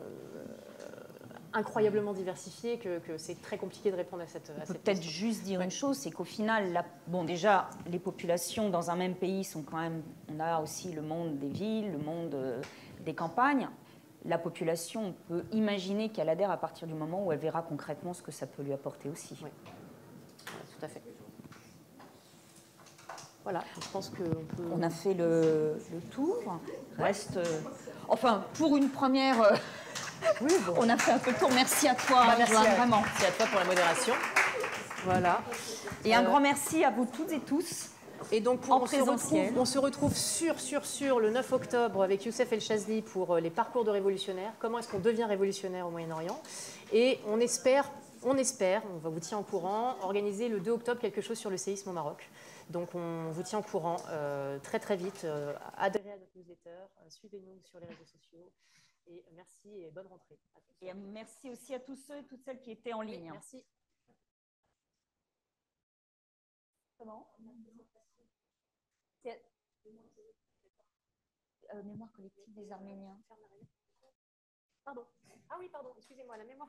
incroyablement diversifiés que c'est très compliqué de répondre à cette question. Peut-être juste dire une chose, c'est qu'au final, bon, déjà, les populations dans un même pays sont quand même... On a aussi le monde des villes, le monde des campagnes. La population peut imaginer qu'elle adhère à partir du moment où elle verra concrètement ce que ça peut lui apporter aussi. Oui, tout à fait. Voilà, je pense qu'on peut... On a fait le tour. Reste... enfin, pour une première... oui, bon. On a fait un peu le tour. Merci à toi, vraiment. Merci à toi pour la modération. Voilà. Et un grand merci à vous toutes et tous. Et donc, on se retrouve sur le 9 octobre avec Youssef El Chazli pour les parcours de révolutionnaires. Comment est-ce qu'on devient révolutionnaire au Moyen-Orient? Et on espère, on va vous tient au courant, organiser le 2 octobre quelque chose sur le séisme au Maroc. Donc, on vous tient au courant très très vite. Adhérez à notre newsletter, suivez-nous sur les réseaux sociaux. Et merci et bonne rentrée. Et merci aussi à tous ceux et toutes celles qui étaient en ligne. Oui, merci. Comment? Mémoire collective des Arméniens. Pardon. Ah oui, pardon, excusez-moi, la mémoire.